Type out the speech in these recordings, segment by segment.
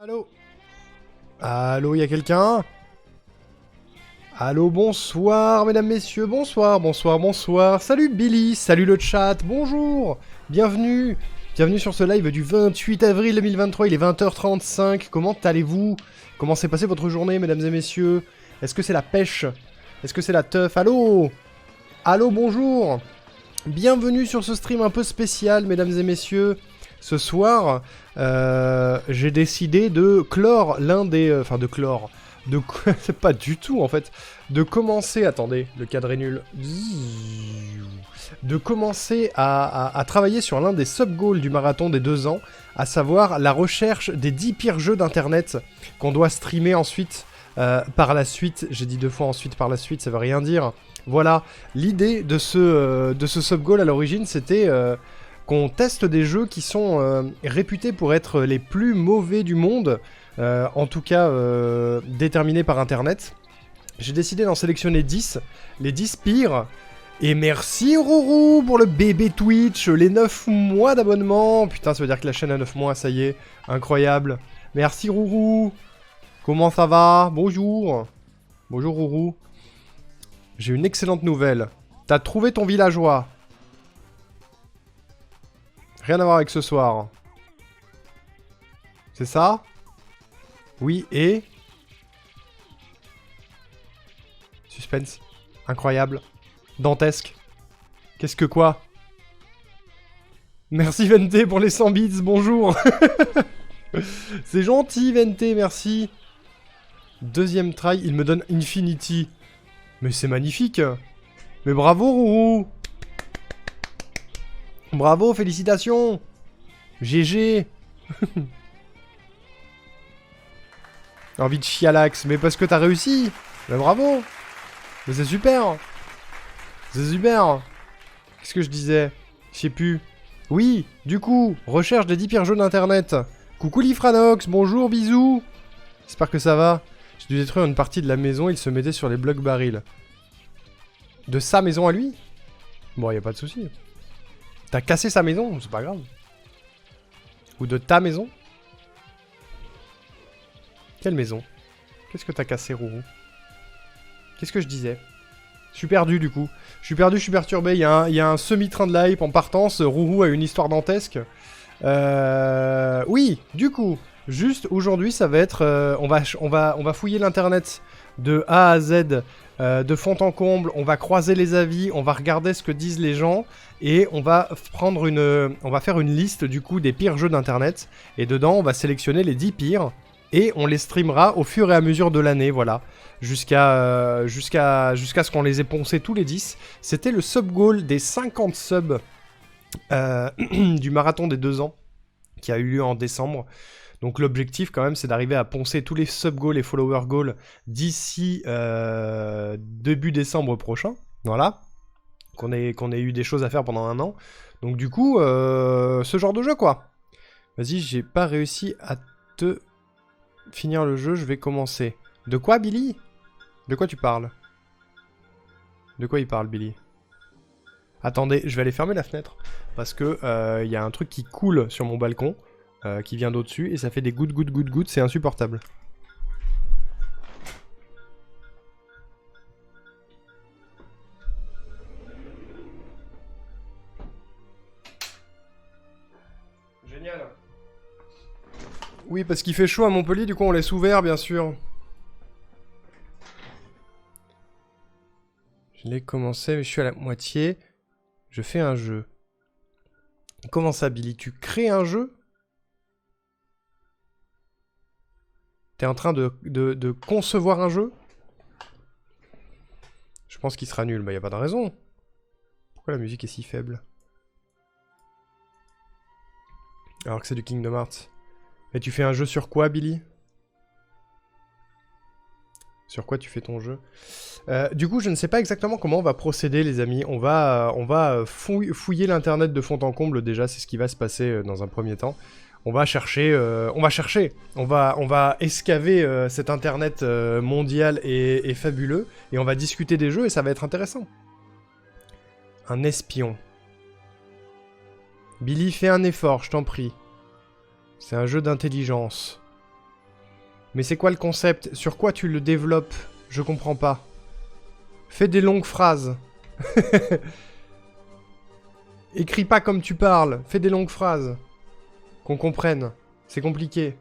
Allô? Allô, y a quelqu'un? Allô, bonsoir, mesdames, messieurs, bonsoir, bonsoir, bonsoir. Salut Billy, salut le chat, bonjour, bienvenue. Bienvenue sur ce live du 28 avril 2023, il est 20h35. Comment allez-vous? Comment s'est passée votre journée, mesdames et messieurs? Est-ce que c'est la pêche? Est-ce que c'est la teuf? Allô? Allô, bonjour. Bienvenue sur ce stream un peu spécial, mesdames et messieurs. Ce soir, j'ai décidé de clore l'un des... Enfin, de clore. C'est pas du tout, en fait. De commencer... Attendez, le cadre est nul. De commencer à travailler sur l'un des sub-goals du marathon des 2 ans, à savoir la recherche des 10 pires jeux d'internet qu'on doit streamer ensuite, par la suite. J'ai dit 2 fois ensuite par la suite, ça veut rien dire. Voilà, l'idée de ce sub-goal à l'origine, c'était... qu'on teste des jeux qui sont réputés pour être les plus mauvais du monde, en tout cas déterminés par internet. J'ai décidé d'en sélectionner 10, les 10 pires. Et merci Rourou pour le bébé Twitch, les 9 mois d'abonnement. Putain, ça veut dire que la chaîne a 9 mois, ça y est, incroyable. Merci Rourou. Comment ça va? Bonjour. Bonjour Rourou. J'ai une excellente nouvelle. T'as trouvé ton villageois. Rien à voir avec ce soir. C'est ça? Oui, et... Suspense. Incroyable. Dantesque. Qu'est-ce que quoi? Merci Vente pour les 100 bits, bonjour. C'est gentil Vente, merci. Deuxième try, il me donne Infinity. Mais c'est magnifique. Mais bravo Rourou. Bravo, félicitations. GG. Envie de chialax, mais parce que t'as réussi. Mais bravo. Mais c'est super. C'est super. Qu'est-ce que je disais? Je sais plus. Oui, du coup, recherche des 10 pires jeux d'internet. Coucou Lifranox, bonjour, bisous. J'espère que ça va. J'ai dû détruire une partie de la maison, il se mettait sur les blocs barils. De sa maison à lui? Bon, y a pas de souci. T'as cassé sa maison, c'est pas grave. Ou de ta maison? Quelle maison? Qu'est-ce que t'as cassé, Rourou? Qu'est-ce que je disais? Je suis perdu, du coup. Je suis perdu, je suis perturbé. Il y a un semi-train de la hype en partance. Rourou a une histoire dantesque. Oui, du coup, juste aujourd'hui, ça va être... on va fouiller l'internet de A à Z, de fond en comble. On va croiser les avis, on va regarder ce que disent les gens. Et on va prendre on va faire une liste, du coup, des pires jeux d'internet. Et dedans, on va sélectionner les 10 pires. Et on les streamera au fur et à mesure de l'année, voilà. Jusqu'à ce qu'on les ait poncés tous les 10. C'était le sub-goal des 50 subs du marathon des 2 ans, qui a eu lieu en décembre. Donc l'objectif, quand même, c'est d'arriver à poncer tous les sub-goals et follower-goals d'ici début décembre prochain. Voilà. Qu'on ait eu des choses à faire pendant 1 an. Donc du coup, ce genre de jeu, quoi. Vas-y, j'ai pas réussi à te... finir le jeu, je vais commencer. De quoi, Billy? De quoi tu parles? De quoi il parle, Billy? Attendez, je vais aller fermer la fenêtre. Parce que y a un truc qui coule sur mon balcon, qui vient d'au-dessus, et ça fait des gouttes, gouttes, gouttes, gouttes, c'est insupportable. Génial. Oui, parce qu'il fait chaud à Montpellier, du coup on laisse ouvert, bien sûr. Je l'ai commencé, mais je suis à la moitié. Je fais un jeu. Comment ça, Billy? Tu crées un jeu? T'es en train de concevoir un jeu? Je pense qu'il sera nul, bah y a pas de raison. Pourquoi la musique est si faible? Alors que c'est du Kingdom Hearts. Et tu fais un jeu sur quoi, Billy? Sur quoi tu fais ton jeu? Du coup, je ne sais pas exactement comment on va procéder, les amis. On va fouiller l'internet de fond en comble, déjà, c'est ce qui va se passer dans un premier temps. On va chercher, on va escaver cet internet mondial et fabuleux, et on va discuter des jeux, et ça va être intéressant. Un espion. Billy, fais un effort, je t'en prie. C'est un jeu d'intelligence. Mais c'est quoi le concept? Sur quoi tu le développes? Je comprends pas. Fais des longues phrases. Écris pas comme tu parles. Fais des longues phrases. Qu'on comprenne. C'est compliqué.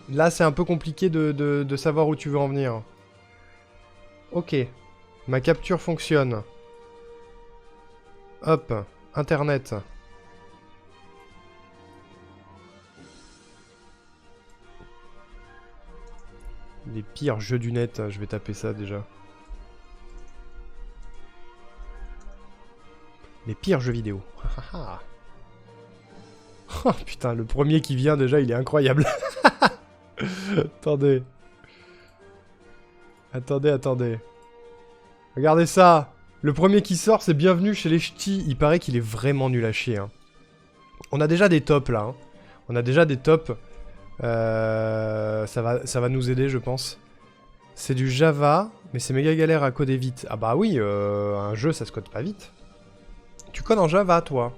Là, c'est un peu compliqué de savoir où tu veux en venir. Ok. Ma capture fonctionne. Hop. Internet. Les pires jeux du net, je vais taper ça déjà. Les pires jeux vidéo. Oh putain, le premier qui vient déjà, il est incroyable. Attendez. Attendez. Regardez ça. Le premier qui sort, c'est Bienvenue chez les Ch'tis. Il paraît qu'il est vraiment nul à chier. Hein. On a déjà des tops là. Hein. On a déjà des tops. Ça va nous aider, je pense. C'est du Java, mais c'est méga galère à coder vite. Ah bah oui, un jeu, ça se code pas vite. Tu codes en Java, toi.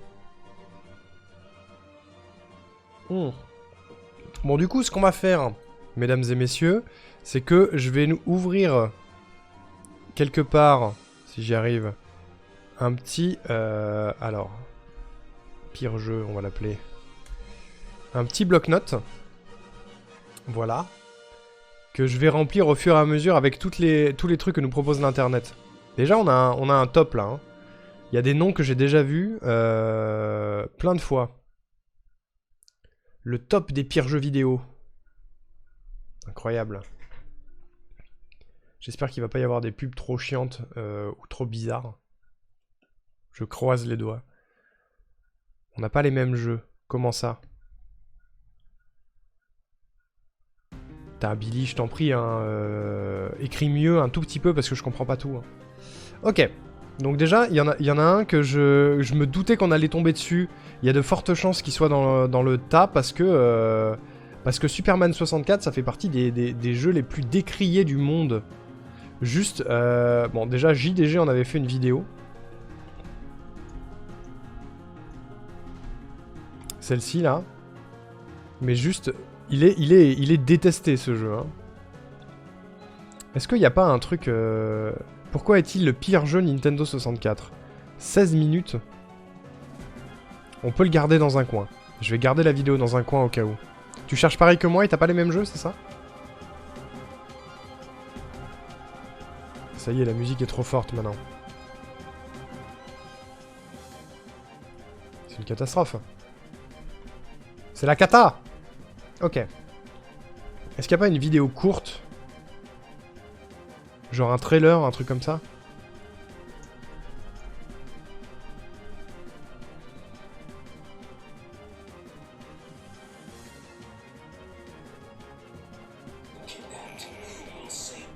Bon, du coup, ce qu'on va faire, mesdames et messieurs, c'est que je vais nous ouvrir quelque part, si j'y arrive, un petit... alors, pire jeu, on va l'appeler. Un petit bloc-notes. Voilà. Que je vais remplir au fur et à mesure avec tous les trucs que nous propose l'internet. Déjà, on a un top là. Hein. Il y a des noms que j'ai déjà vus plein de fois. Le top des pires jeux vidéo. Incroyable. J'espère qu'il va pas y avoir des pubs trop chiantes ou trop bizarres. Je croise les doigts. On n'a pas les mêmes jeux. Comment ça? T'as Billy, je t'en prie, hein, écris mieux un tout petit peu parce que je comprends pas tout. Hein. Ok. Donc déjà, il y en a un que je me doutais qu'on allait tomber dessus. Il y a de fortes chances qu'il soit dans le tas parce que Superman 64, ça fait partie des jeux les plus décriés du monde. Juste, bon déjà JDG en avait fait une vidéo. Celle-ci là. Mais juste, il est détesté ce jeu. Hein. Est-ce qu'il n'y a pas un truc... Pourquoi est-il le pire jeu Nintendo 64? 16 minutes. On peut le garder dans un coin. Je vais garder la vidéo dans un coin au cas où. Tu cherches pareil que moi et t'as pas les mêmes jeux, c'est ça? Ça y est, la musique est trop forte maintenant. C'est une catastrophe. C'est la cata! Ok. Est-ce qu'il n'y a pas une vidéo courte? Genre un trailer, un truc comme ça?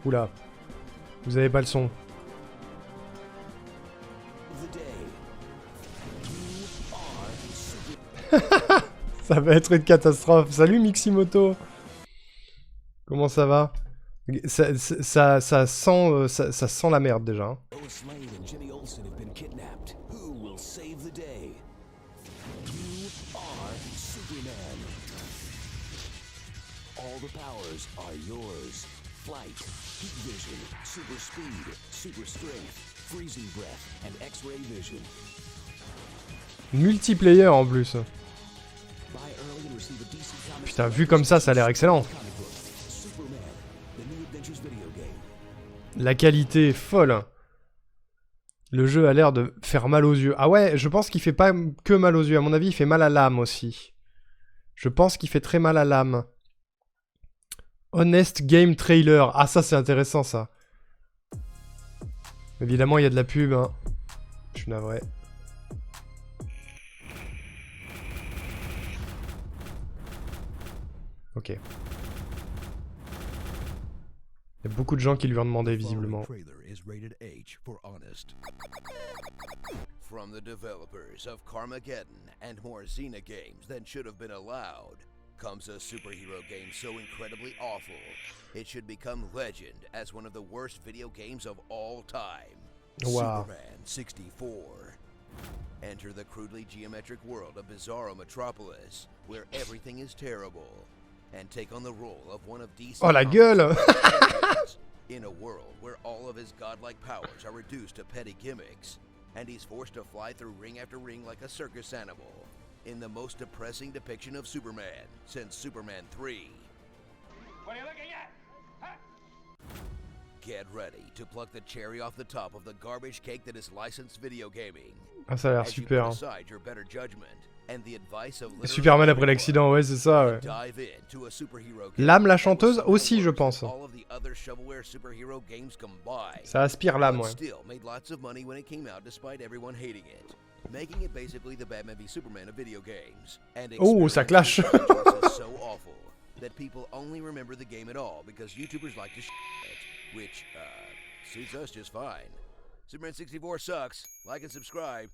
Oula. Vous avez pas le son. Ça va être une catastrophe. Salut Miximoto. Comment ça va? Ça sent la merde déjà. Hein. Flight, heat vision, super speed, super strength, freezing breath, and X-ray vision. Multiplayer en plus. Putain, vu comme ça a l'air excellent. La qualité est folle. Le jeu a l'air de faire mal aux yeux. Ah ouais, je pense qu'il fait pas que mal aux yeux. À mon avis, il fait mal à l'âme aussi. Je pense qu'il fait très mal à l'âme. Honest Game Trailer. Ah, ça, c'est intéressant, ça. Évidemment, il y a de la pub. Hein. Je suis navré. Ok. Il y a beaucoup de gens qui lui ont demandé, visiblement. From the developers of Carmageddon and more Xena games than should have been allowed. Comes a superhero game so incredibly awful, it should become legend as one of the worst video games of all time. Wow. Superman 64. Enter the crudely geometric world of Bizarro Metropolis, where everything is terrible. and take on the role of one of DC's Oh la gueule. in a world where all of his godlike powers are reduced to petty gimmicks, and he's forced to fly through ring after ring like a circus animal, in the most depressing depiction of Superman since Superman 3. What are you looking at? Huh? Get ready to pluck the cherry off the top of the garbage cake that is licensed video gaming. Ah, ça a l'air As you super. put Hein. aside your better judgment and the advice of Superman après l'accident, ouais, c'est ça, ouais. dive into a superhero game L'âme, la that chanteuse was aussi, je pense. all of the other shovelware superhero games combined. Ça aspire l'âme, But ouais. still made lots of money when it came out despite everyone hating it, making it basically the Batman v Superman of video games. And Oh, ça clash. experimenting is so awful that people only remember the game at all because YouTubers like to it, which suits us just fine. Superman 64 sucks. Like and subscribe.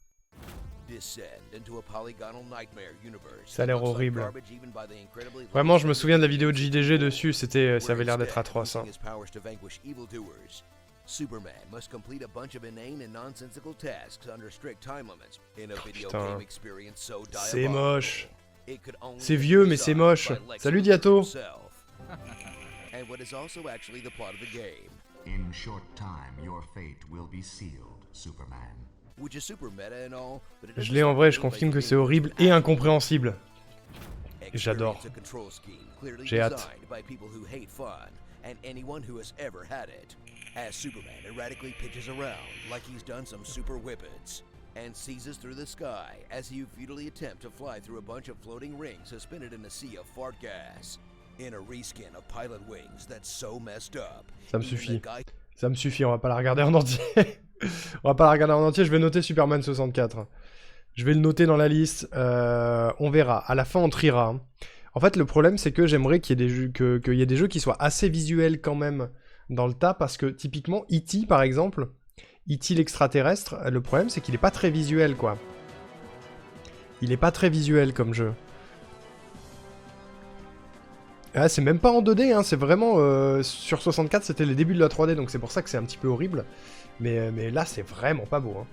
Descend into a polygonal nightmare universe. Ça a l'air that looks like horrible. garbage even by the incredibly Vraiment, je me souviens de la vidéo de JDG dessus, c'était, ça where avait l'air d'être instead, atroce. Hein. using his powers to vanquish evildoers, Superman must complete a bunch of inane and nonsensical tasks under strict time limits in a video putain. game experience so C'est diabolical. moche. It could only C'est be vieux, mais c'est designed moche. by Lex Salut, Luthor Diato. himself. And what is also actually the plot of the game, In short time, your fate will be sealed, Superman. which is super meta and all, but it Je doesn't l'ai en stop vrai, the je game by confirme que giving c'est you horrible an et actual incompréhensible. J'adore. experience, a control scheme clearly J'ai hâte. designed by people who hate fun and anyone who has ever had it. As Superman erratically pitches around like he's done some super whippets and seizes through the sky as he futilely attempts to fly through a bunch of floating rings suspended in a sea of fart gas. In a reskin of Pilot Wings that's so messed up. Ça me even the suffit. guy Ça me suffit, on va pas la regarder en entier. On va pas la regarder en entier, je vais noter Superman 64. Je vais le noter dans la liste, on verra. À la fin, on triera. Hein. En fait, le problème, c'est que j'aimerais qu'il y ait des jeux, qu'il y ait des jeux qui soient assez visuels quand même dans le tas, parce que typiquement, E.T. par exemple, E.T. l'extraterrestre, le problème, c'est qu'il est pas très visuel, quoi. Il est pas très visuel comme jeu. Ah, c'est même pas en 2D, hein, c'est vraiment... sur 64, c'était les débuts de la 3D, donc c'est pour ça que c'est un petit peu horrible. Mais là, c'est vraiment pas beau. Hein.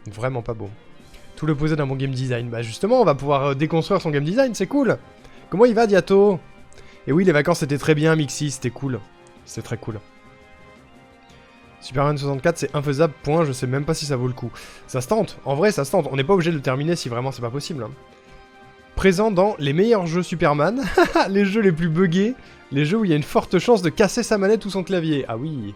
Vraiment pas beau. Tout l'opposé d'un bon game design. Bah justement, on va pouvoir déconstruire son game design, c'est cool. Comment il va, Diato? Et oui, les vacances étaient très bien, Mixi, c'était cool. C'était très cool. Superman 64, c'est infaisable, point, je sais même pas si ça vaut le coup. Ça se tente, en vrai, ça se tente. On n'est pas obligé de le terminer si vraiment c'est pas possible. Hein. Présent dans les meilleurs jeux Superman, les jeux les plus buggés, les jeux où il y a une forte chance de casser sa manette ou son clavier. Ah oui.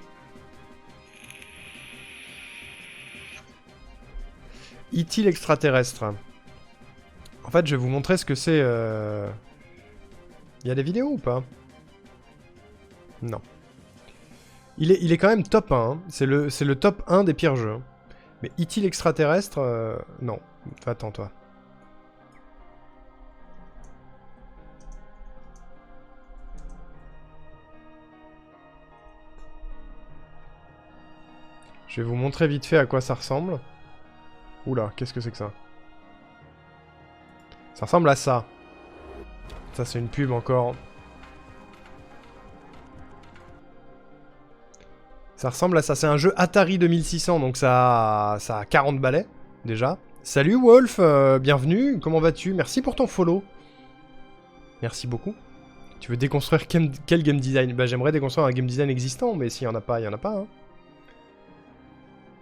E.T. l'extraterrestre. En fait, je vais vous montrer ce que c'est... Il y a des vidéos ou pas? Non. Il est quand même top 1. Hein. C'est le top 1 des pires jeux. Mais E.T. l'extraterrestre... non. Attends, toi. Je vais vous montrer vite fait à quoi ça ressemble. Oula, qu'est-ce que c'est que ça? Ça ressemble à ça. Ça, c'est une pub encore. Ça ressemble à ça. C'est un jeu Atari 2600, donc ça a 40 balais, déjà. Salut Wolf, bienvenue, comment vas-tu? Merci pour ton follow. Merci beaucoup. Tu veux déconstruire quel game design? Bah, j'aimerais déconstruire un game design existant, mais s'il y en a pas, il y en a pas. Hein.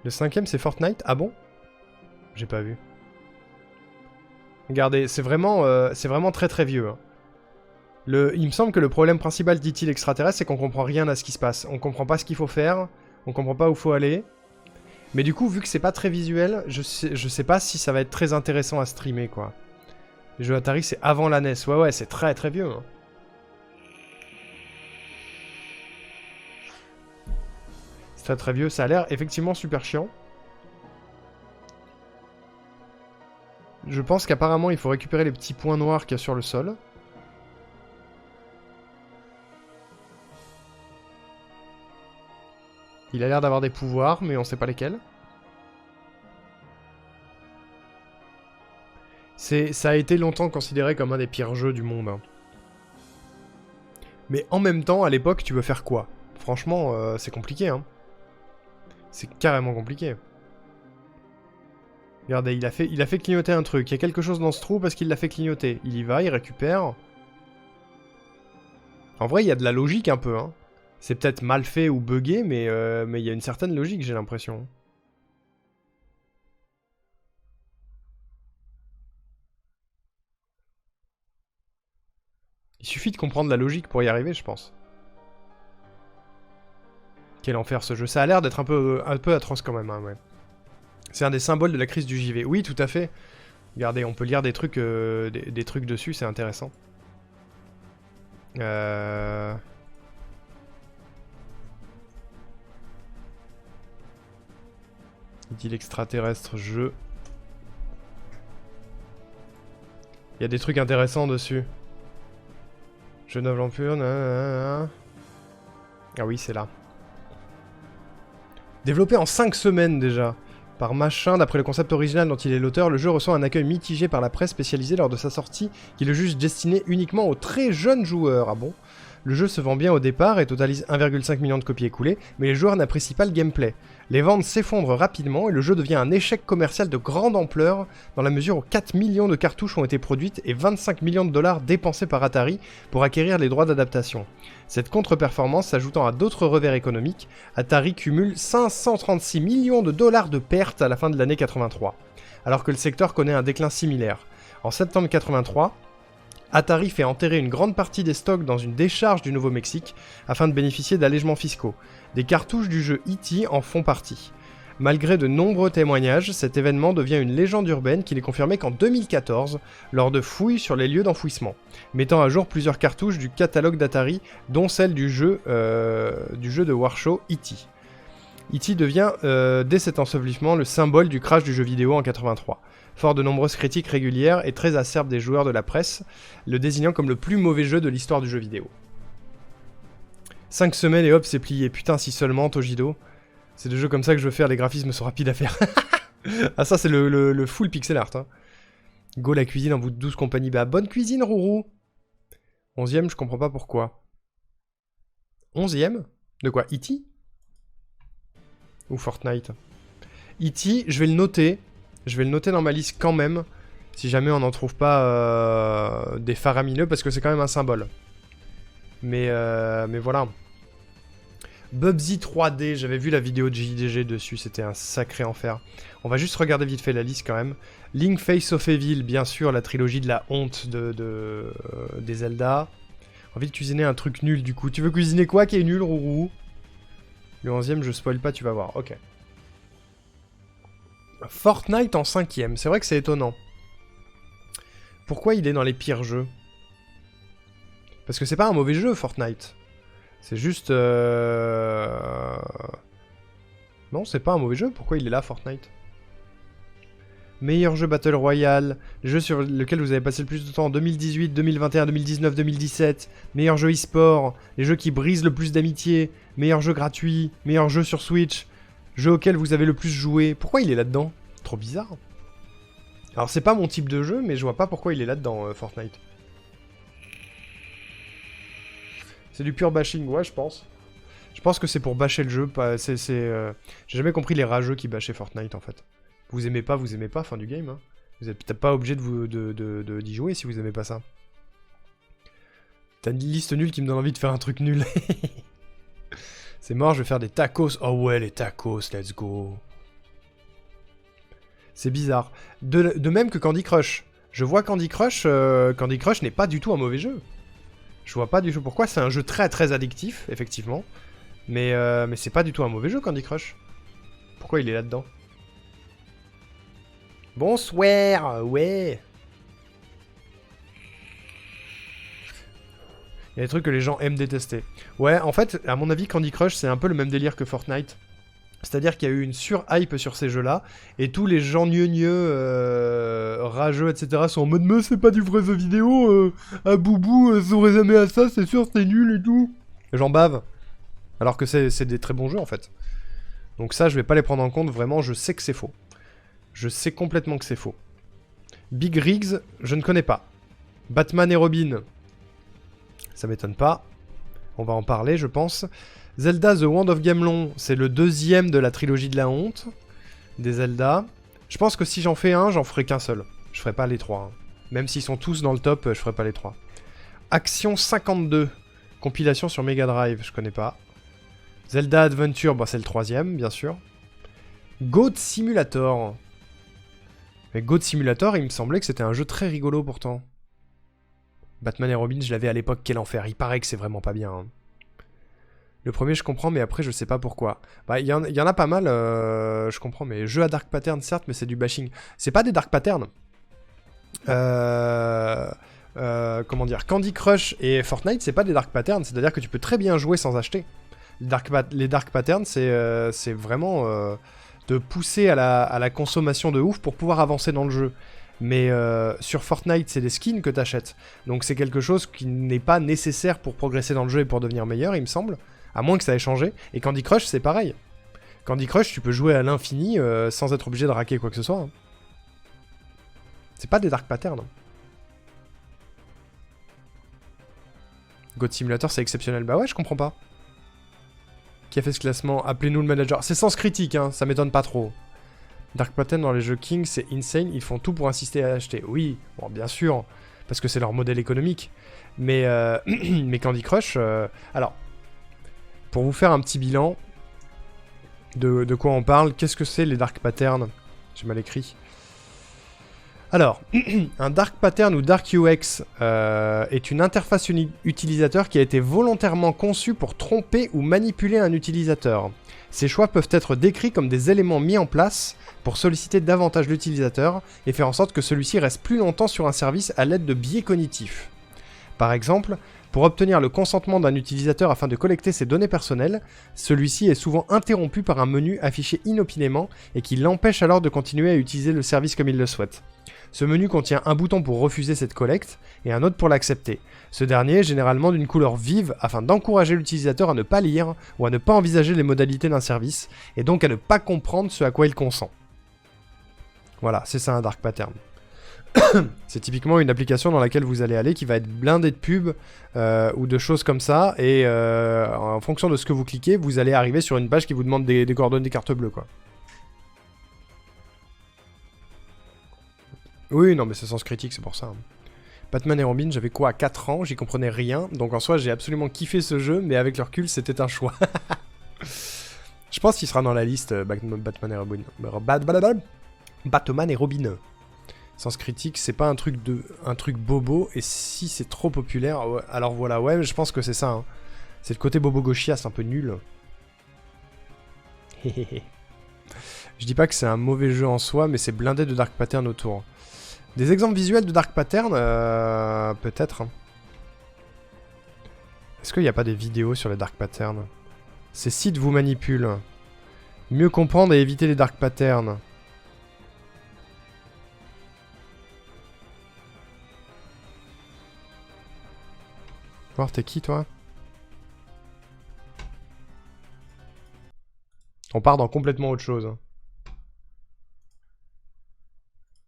Le 5ème, c'est Fortnite? Ah bon? J'ai pas vu. Regardez, c'est vraiment très très vieux. Hein. Il me semble que le problème principal d'E.T. l'extraterrestre, c'est qu'on comprend rien à ce qui se passe. On comprend pas ce qu'il faut faire, on comprend pas où faut aller. Mais du coup, vu que c'est pas très visuel, je sais pas si ça va être très intéressant à streamer, quoi. Les jeux Atari, c'est avant la NES. Ouais, c'est très très vieux. Hein. C'est très très vieux. Ça a l'air effectivement super chiant. Je pense qu'apparemment, il faut récupérer les petits points noirs qu'il y a sur le sol. Il a l'air d'avoir des pouvoirs, mais on sait pas lesquels. Ça a été longtemps considéré comme un des pires jeux du monde. Hein. Mais en même temps, à l'époque, tu veux faire quoi? Franchement, c'est compliqué. Hein. C'est carrément compliqué. Regardez, il a fait clignoter un truc. Il y a quelque chose dans ce trou parce qu'il l'a fait clignoter. Il y va, il récupère. En vrai, il y a de la logique un peu, hein. C'est peut-être mal fait ou buggé, mais il y a une certaine logique, j'ai l'impression. Il suffit de comprendre la logique pour y arriver, je pense. Quel enfer ce jeu. Ça a l'air d'être un peu atroce quand même, hein, ouais. C'est un des symboles de la crise du JV. Oui, tout à fait. Regardez, on peut lire des trucs dessus, c'est intéressant. Il dit l'extraterrestre jeu. Il y a des trucs intéressants dessus. Genève Lampure, ah oui, c'est là. Développé en 5 semaines déjà. Par Machin, d'après le concept original dont il est l'auteur, le jeu reçoit un accueil mitigé par la presse spécialisée lors de sa sortie, qui le juge destiné uniquement aux très jeunes joueurs. Ah bon? Le jeu se vend bien au départ et totalise 1,5 million de copies écoulées, mais les joueurs n'apprécient pas le gameplay. Les ventes s'effondrent rapidement et le jeu devient un échec commercial de grande ampleur, dans la mesure où 4 millions de cartouches ont été produites et 25 millions de dollars dépensés par Atari pour acquérir les droits d'adaptation. Cette contre-performance s'ajoutant à d'autres revers économiques, Atari cumule 536 millions de dollars de pertes à la fin de l'année 83, alors que le secteur connaît un déclin similaire. En septembre 83, Atari fait enterrer une grande partie des stocks dans une décharge du Nouveau-Mexique afin de bénéficier d'allégements fiscaux. Des cartouches du jeu E.T. en font partie. Malgré de nombreux témoignages, cet événement devient une légende urbaine qui n'est confirmée qu'en 2014, lors de fouilles sur les lieux d'enfouissement, mettant à jour plusieurs cartouches du catalogue d'Atari, dont celle du jeu de Warshow E.T. E.T. devient, dès cet ensevelissement, le symbole du crash du jeu vidéo en 83. Fort de nombreuses critiques régulières et très acerbes des joueurs de la presse, le désignant comme le plus mauvais jeu de l'histoire du jeu vidéo. 5 semaines et hop, c'est plié. Putain, si seulement, Tojido. C'est des jeux comme ça que je veux faire, les graphismes sont rapides à faire. Ah ça, c'est le full pixel art. Hein. Go la cuisine en bout de 12 compagnies. Bah, bonne cuisine, Rourou. 11ème, je comprends pas pourquoi. 11ème? De quoi? E.T. Ou Fortnite? E.T., je vais le noter. Je vais le noter dans ma liste quand même, si jamais on n'en trouve pas des faramineux, parce que c'est quand même un symbole. Mais voilà. Bubsy 3D, j'avais vu la vidéo de JDG dessus, c'était un sacré enfer. On va juste regarder vite fait la liste quand même. Link Face of Evil, bien sûr, la trilogie de la honte des Zelda. Envie de cuisiner un truc nul du coup. Tu veux cuisiner quoi qui est nul, Rourou? Le 11ème, je spoil pas, tu vas voir. Ok. Fortnite en 5ème, c'est vrai que c'est étonnant. Pourquoi il est dans les pires jeux? Parce que c'est pas un mauvais jeu, Fortnite. C'est juste... Non, c'est pas un mauvais jeu, pourquoi il est là, Fortnite? Meilleur jeu Battle Royale, le jeu sur lequel vous avez passé le plus de temps en 2018, 2021, 2019, 2017. Meilleur jeu e-sport, les jeux qui brisent le plus d'amitié. Meilleur jeu gratuit, meilleur jeu sur Switch. Jeu auquel vous avez le plus joué. Pourquoi il est là-dedans? Trop bizarre. Alors c'est pas mon type de jeu, mais je vois pas pourquoi il est là-dedans, Fortnite. C'est du pur bashing, ouais, je pense. Je pense que c'est pour bâcher le jeu. J'ai jamais compris les rageux qui bâchaient Fortnite, en fait. Vous aimez pas, fin du game. Hein. Vous êtes peut-être pas obligé d'y jouer si vous aimez pas ça. T'as une liste nulle qui me donne envie de faire un truc nul. C'est mort, je vais faire des tacos. Oh ouais, les tacos, let's go. C'est bizarre. De même que Candy Crush. Je vois Candy Crush n'est pas du tout un mauvais jeu. Je vois pas du tout pourquoi. C'est un jeu très très addictif, effectivement. Mais c'est pas du tout un mauvais jeu, Candy Crush. Pourquoi il est là-dedans? Bonsoir, ouais. Il y a des trucs que les gens aiment détester. Ouais, en fait, à mon avis, Candy Crush, c'est un peu le même délire que Fortnite. C'est-à-dire qu'il y a eu une sur-hype sur ces jeux-là, et tous les gens gneux, rageux, etc. sont en mode « Mais c'est pas du vrai jeu vidéo, à boubou, j'aurais jamais à ça, c'est sûr, c'est nul et tout. » Les gens bavent. Alors que c'est des très bons jeux, en fait. Donc ça, je vais pas les prendre en compte, vraiment, je sais que c'est faux. Je sais complètement que c'est faux. Big Rigs, je ne connais pas. Batman et Robin, ça m'étonne pas. On va en parler, je pense. Zelda The Wand of Gamelon, c'est le 2e de la trilogie de la honte des Zelda. Je pense que si j'en fais un, j'en ferai qu'un seul. Je ferai pas les 3. Hein. Même s'ils sont tous dans le top, je ferai pas les 3. Action 52. Compilation sur Mega Drive, je connais pas. Zelda Adventure, bah c'est le 3ème, bien sûr. Goat Simulator. Mais Goat Simulator, il me semblait que c'était un jeu très rigolo pourtant. Batman et Robin, je l'avais à l'époque, quel enfer. Il paraît que c'est vraiment pas bien. Hein. Le premier, je comprends, mais après, je sais pas pourquoi. Bah, il y en a pas mal, je comprends, mais jeux à Dark Pattern, certes, mais c'est du bashing. C'est pas des Dark Patterns. Comment dire, Candy Crush et Fortnite, c'est pas des Dark Patterns, c'est-à-dire que tu peux très bien jouer sans acheter. Les Dark Patterns, c'est vraiment de pousser à la consommation de ouf pour pouvoir avancer dans le jeu. Mais sur Fortnite, c'est des skins que t'achètes. Donc c'est quelque chose qui n'est pas nécessaire pour progresser dans le jeu et pour devenir meilleur, il me semble. À moins que ça ait changé. Et Candy Crush, c'est pareil. Candy Crush, tu peux jouer à l'infini sans être obligé de raquer quoi que ce soit. Hein. C'est pas des Dark Patterns. God Simulator, c'est exceptionnel. Bah ouais, je comprends pas. Qui a fait ce classement? Appelez-nous le manager. C'est Sens Critique, hein, ça m'étonne pas trop. Dark Pattern dans les jeux King, c'est insane. Ils font tout pour insister à acheter. Oui, bon, bien sûr, parce que c'est leur modèle économique. Mais, mais Candy Crush... Alors, pour vous faire un petit bilan de quoi on parle, qu'est-ce que c'est les Dark Patterns? J'ai mal écrit. Alors, un Dark Pattern ou Dark UX est une interface utilisateur qui a été volontairement conçue pour tromper ou manipuler un utilisateur. Ces choix peuvent être décrits comme des éléments mis en place pour solliciter davantage l'utilisateur et faire en sorte que celui-ci reste plus longtemps sur un service à l'aide de biais cognitifs. Par exemple, pour obtenir le consentement d'un utilisateur afin de collecter ses données personnelles, celui-ci est souvent interrompu par un menu affiché inopinément et qui l'empêche alors de continuer à utiliser le service comme il le souhaite. Ce menu contient un bouton pour refuser cette collecte et un autre pour l'accepter. Ce dernier est généralement d'une couleur vive afin d'encourager l'utilisateur à ne pas lire ou à ne pas envisager les modalités d'un service et donc à ne pas comprendre ce à quoi il consent. Voilà, c'est ça un Dark Pattern. C'est typiquement une application dans laquelle vous allez aller qui va être blindée de pubs ou de choses comme ça et en fonction de ce que vous cliquez, vous allez arriver sur une page qui vous demande des coordonnées des cartes bleues quoi. Oui, non mais c'est Sens Critique, c'est pour ça. Batman et Robin, j'avais quoi, 4 ans, j'y comprenais rien, donc en soi j'ai absolument kiffé ce jeu, mais avec le recul c'était un choix. Je pense qu'il sera dans la liste Batman et Robin. Batman et Robin. Sens Critique, c'est pas un truc bobo, et si c'est trop populaire, ouais, alors voilà, ouais, je pense que c'est ça. Hein. C'est le côté bobo gauchia, c'est un peu nul. Je dis pas que c'est un mauvais jeu en soi, mais c'est blindé de Dark Pattern autour. Des exemples visuels de Dark Pattern, peut-être. Hein. Est-ce qu'il n'y a pas des vidéos sur les Dark Patterns? Ces sites vous manipulent. Mieux comprendre et éviter les Dark Patterns. Voir, t'es qui, toi? On part dans complètement autre chose.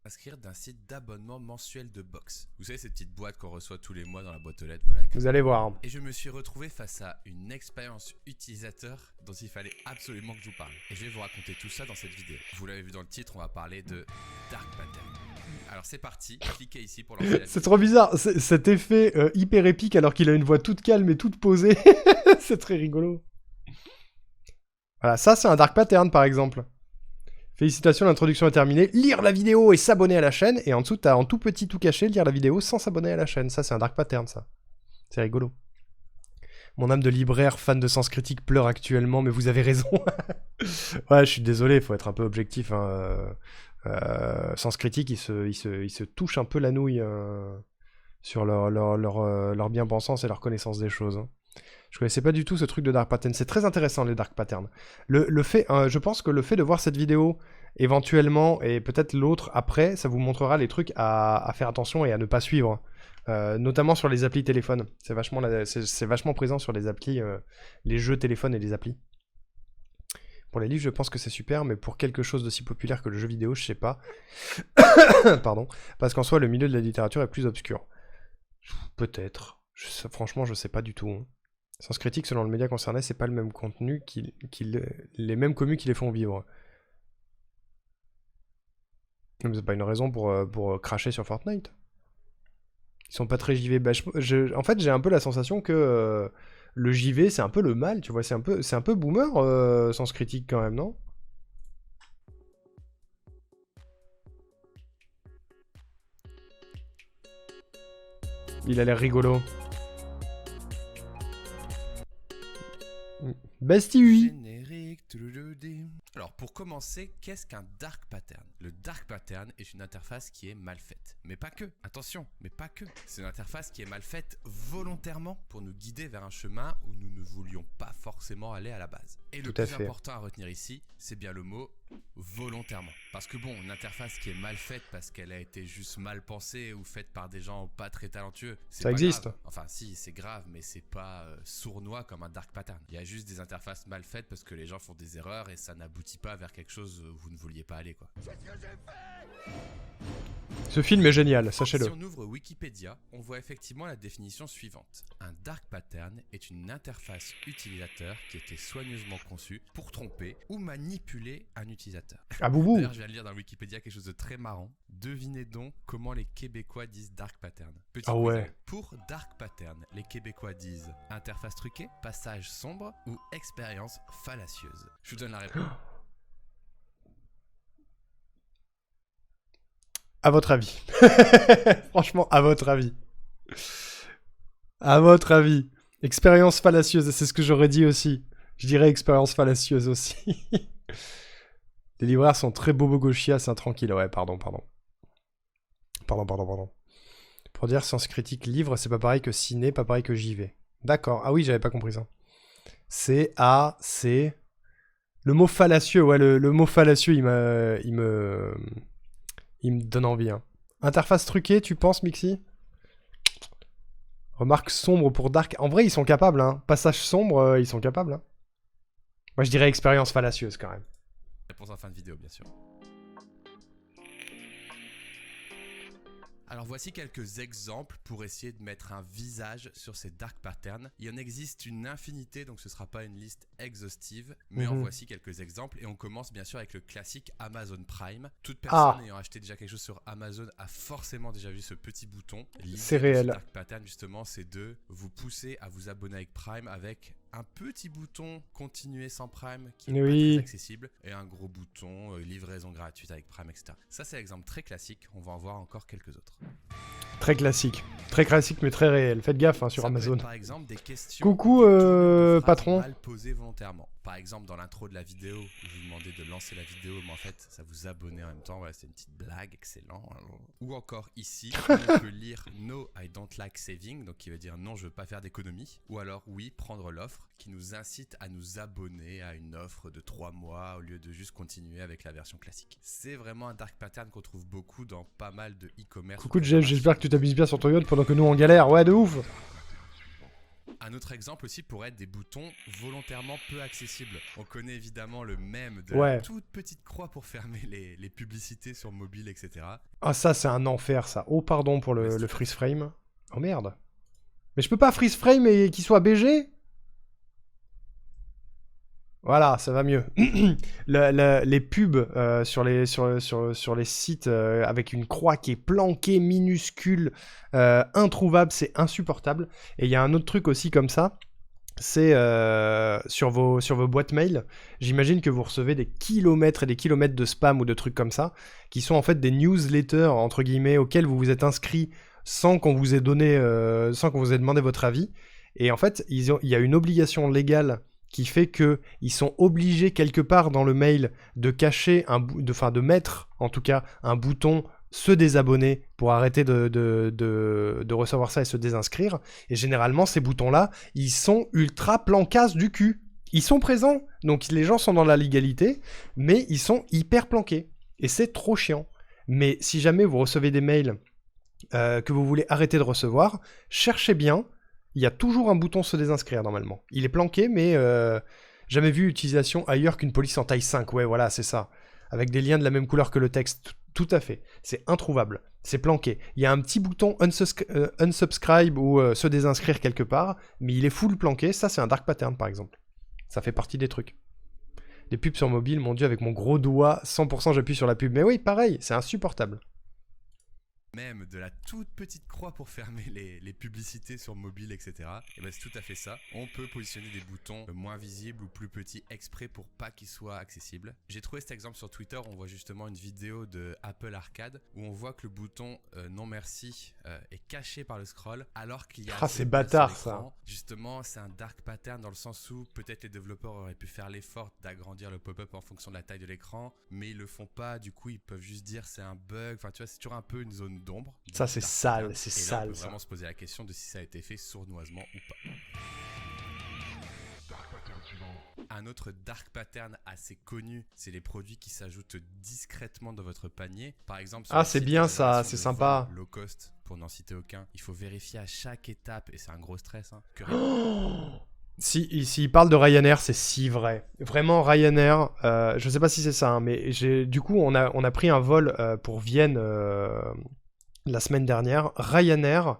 Inscrire d'un site d'abonnement mensuel de box. Vous savez, ces petites boîtes qu'on reçoit tous les mois dans la boîte aux lettres, voilà. Vous allez voir. Et je me suis retrouvé face à une expérience utilisateur dont il fallait absolument que je vous parle. Et je vais vous raconter tout ça dans cette vidéo. Vous l'avez vu dans le titre, on va parler de Dark Pattern. Alors c'est parti, cliquez ici pour lancer la vidéo. C'est trop bizarre, cet effet hyper épique alors qu'il a une voix toute calme et toute posée. C'est très rigolo. Voilà, ça c'est un Dark Pattern par exemple. Félicitations, l'introduction est terminée. Lire la vidéo et s'abonner à la chaîne. Et en dessous, t'as en tout petit, tout caché, lire la vidéo sans s'abonner à la chaîne. Ça, c'est un Dark Pattern, ça. C'est rigolo. Mon âme de libraire, fan de Sens Critique, pleure actuellement, mais vous avez raison. Ouais, je suis désolé, faut être un peu objectif. Hein. Sens Critique, ils se touchent un peu la nouille sur leur bien-pensance et leur connaissance des choses. Hein. Je connaissais pas du tout ce truc de Dark Pattern. C'est très intéressant les Dark Patterns. Je pense que le fait de voir cette vidéo éventuellement et peut-être l'autre après, ça vous montrera les trucs à faire attention et à ne pas suivre. Notamment sur les applis téléphone. C'est vachement présent sur les applis, les jeux téléphone et les applis. Pour les livres, je pense que c'est super, mais pour quelque chose d'aussi populaire que le jeu vidéo, je sais pas. Pardon. Parce qu'en soi, le milieu de la littérature est plus obscur. Peut-être. Franchement, je sais pas du tout. Hein. Sens Critique, selon le média concerné, c'est pas le même contenu, les mêmes communes qui les font vivre. Mais c'est pas une raison pour cracher sur Fortnite. Ils sont pas très JV. Bah, en fait, j'ai un peu la sensation que le JV, c'est un peu le mal, tu vois. C'est un peu boomer, Sens Critique, quand même, non? Il a l'air rigolo. Basti, oui. Générique. Toulouloudim. Alors pour commencer, qu'est-ce qu'un dark pattern? Le dark pattern est une interface qui est mal faite. Mais pas que, attention, mais pas que. C'est une interface qui est mal faite volontairement pour nous guider vers un chemin où nous ne voulions pas forcément aller à la base. Et le plus important à retenir ici, c'est bien le mot volontairement. Parce que bon, une interface qui est mal faite parce qu'elle a été juste mal pensée ou faite par des gens pas très talentueux, c'est ça pas existe. Grave. Enfin si, c'est grave, mais c'est pas sournois comme un dark pattern. Il y a juste des interfaces mal faites parce que les gens font des erreurs et ça n'aboutit pas vers quelque chose où vous ne vouliez pas aller, quoi. Ce film est génial, sachez-le. Si on ouvre Wikipédia, on voit effectivement la définition suivante. Un dark pattern est une interface utilisateur qui était soigneusement conçue pour tromper ou manipuler un utilisateur. Ah boubou. D'ailleurs, je viens de lire dans Wikipédia quelque chose de très marrant. Devinez donc comment les Québécois disent dark pattern. Petit quiz. Ouais. Pour dark pattern, les Québécois disent interface truquée, passage sombre ou expérience fallacieuse. Je vous donne la réponse. À votre avis. Franchement, à votre avis. À votre avis. Expérience fallacieuse, c'est ce que j'aurais dit aussi. Je dirais expérience fallacieuse aussi. Les libraires sont très bobo gauchias, c'est tranquille. Ouais, pardon. Pour dire Sens Critique livre, c'est pas pareil que ciné, pas pareil que JV. D'accord. Ah oui, j'avais pas compris ça. C'est le mot fallacieux, ouais, le mot fallacieux, il me donne envie. Hein. Interface truquée, tu penses, Mixi? Remarque sombre pour Dark. En vrai, ils sont capables. Hein. Passage sombre, ils sont capables. Hein. Moi, je dirais expérience fallacieuse, quand même. Réponse en fin de vidéo, bien sûr. Alors voici quelques exemples pour essayer de mettre un visage sur ces dark patterns. Il y en existe une infinité, donc ce ne sera pas une liste exhaustive, mais en voici quelques exemples. Et on commence bien sûr avec le classique Amazon Prime. Toute personne ayant acheté déjà quelque chose sur Amazon a forcément déjà vu ce petit bouton. C'est réel. Dark pattern justement, c'est de vous pousser à vous abonner avec Prime avec un petit bouton continuer sans Prime qui est pas très accessible et un gros bouton livraison gratuite avec Prime, etc. Ça c'est l'exemple très classique, on va en voir encore quelques autres. Très classique mais très réel. Faites gaffe hein, sur ça Amazon. Peut être, par exemple, des questions coucou patron. Mal posées volontairement. Par exemple dans l'intro de la vidéo, vous demandez de lancer la vidéo, mais en fait ça vous abonnez en même temps. Voilà, c'est une petite blague, excellent. Ou encore ici, on peut lire No, I don't like saving, donc qui veut dire non, je veux pas faire d'économie. Ou alors oui, prendre l'offre, qui nous incite à nous abonner à une offre de 3 mois au lieu de juste continuer avec la version classique. C'est vraiment un dark pattern qu'on trouve beaucoup dans pas mal de e-commerce. Coucou Jeff, j'espère que tu t'amuses bien sur ton yacht pendant que nous on galère. Ouais, de ouf. Un autre exemple aussi pourrait être des boutons volontairement peu accessibles. On connaît évidemment le mème de la toute petite croix pour fermer les publicités sur mobile, etc. Ah ça c'est un enfer ça. Oh pardon pour le freeze frame. Oh merde. Mais je peux pas freeze frame et qu'il soit BG? Voilà, ça va mieux. Les pubs sur les sites avec une croix qui est planquée, minuscule, introuvable, c'est insupportable. Et il y a un autre truc aussi comme ça, c'est sur vos boîtes mail, j'imagine que vous recevez des kilomètres et des kilomètres de spam ou de trucs comme ça, qui sont en fait des newsletters, entre guillemets, auxquels vous vous êtes inscrit sans qu'on vous ait donné, sans qu'on vous ait demandé votre avis. Et en fait, il y a une obligation légale qui fait qu'ils sont obligés quelque part dans le mail de cacher, de mettre en tout cas un bouton se désabonner pour arrêter de recevoir ça et se désinscrire. Et généralement, ces boutons-là, ils sont ultra plancasse du cul. Ils sont présents, donc les gens sont dans la légalité, mais ils sont hyper planqués. Et c'est trop chiant. Mais si jamais vous recevez des mails que vous voulez arrêter de recevoir, cherchez bien. Il y a toujours un bouton se désinscrire normalement. Il est planqué, mais jamais vu utilisation ailleurs qu'une police en taille 5. Ouais, voilà, c'est ça. Avec des liens de la même couleur que le texte. Tout à fait. C'est introuvable. C'est planqué. Il y a un petit bouton unsubscribe ou se désinscrire quelque part, mais il est full planqué. Ça, c'est un dark pattern, par exemple. Ça fait partie des trucs. Des pubs sur mobile, mon dieu, avec mon gros doigt, 100% j'appuie sur la pub. Mais oui, pareil, c'est insupportable. même de la toute petite croix pour fermer les publicités sur mobile, etc. Et ben c'est tout à fait ça. On peut positionner des boutons moins visibles ou plus petits exprès pour pas qu'ils soient accessibles. J'ai trouvé cet exemple sur Twitter. On voit justement une vidéo de Apple Arcade où on voit que le bouton non merci est caché par le scroll alors qu'il y a... Ah, c'est bâtard ça. Justement, c'est un dark pattern dans le sens où peut-être les développeurs auraient pu faire l'effort d'agrandir le pop-up en fonction de la taille de l'écran, mais ils le font pas. Du coup, ils peuvent juste dire c'est un bug. Enfin, tu vois, c'est toujours un peu une zone d'ombre. Ça, c'est sale, c'est Et là, sale on peut ça. vraiment se poser la question de si ça a été fait sournoisement ou pas. Un autre dark pattern assez connu, c'est les produits qui s'ajoutent discrètement dans votre panier. Par exemple, sur Ah, les c'est sites bien de ça, réservation c'est de sympa. vols low cost, pour n'en citer aucun, il faut vérifier à chaque étape, et c'est un gros stress, hein, que S'il parle de Ryanair, c'est si vrai. Vraiment, Ryanair, je sais pas si c'est ça, hein, mais du coup, on a pris un vol pour Vienne la semaine dernière. Ryanair,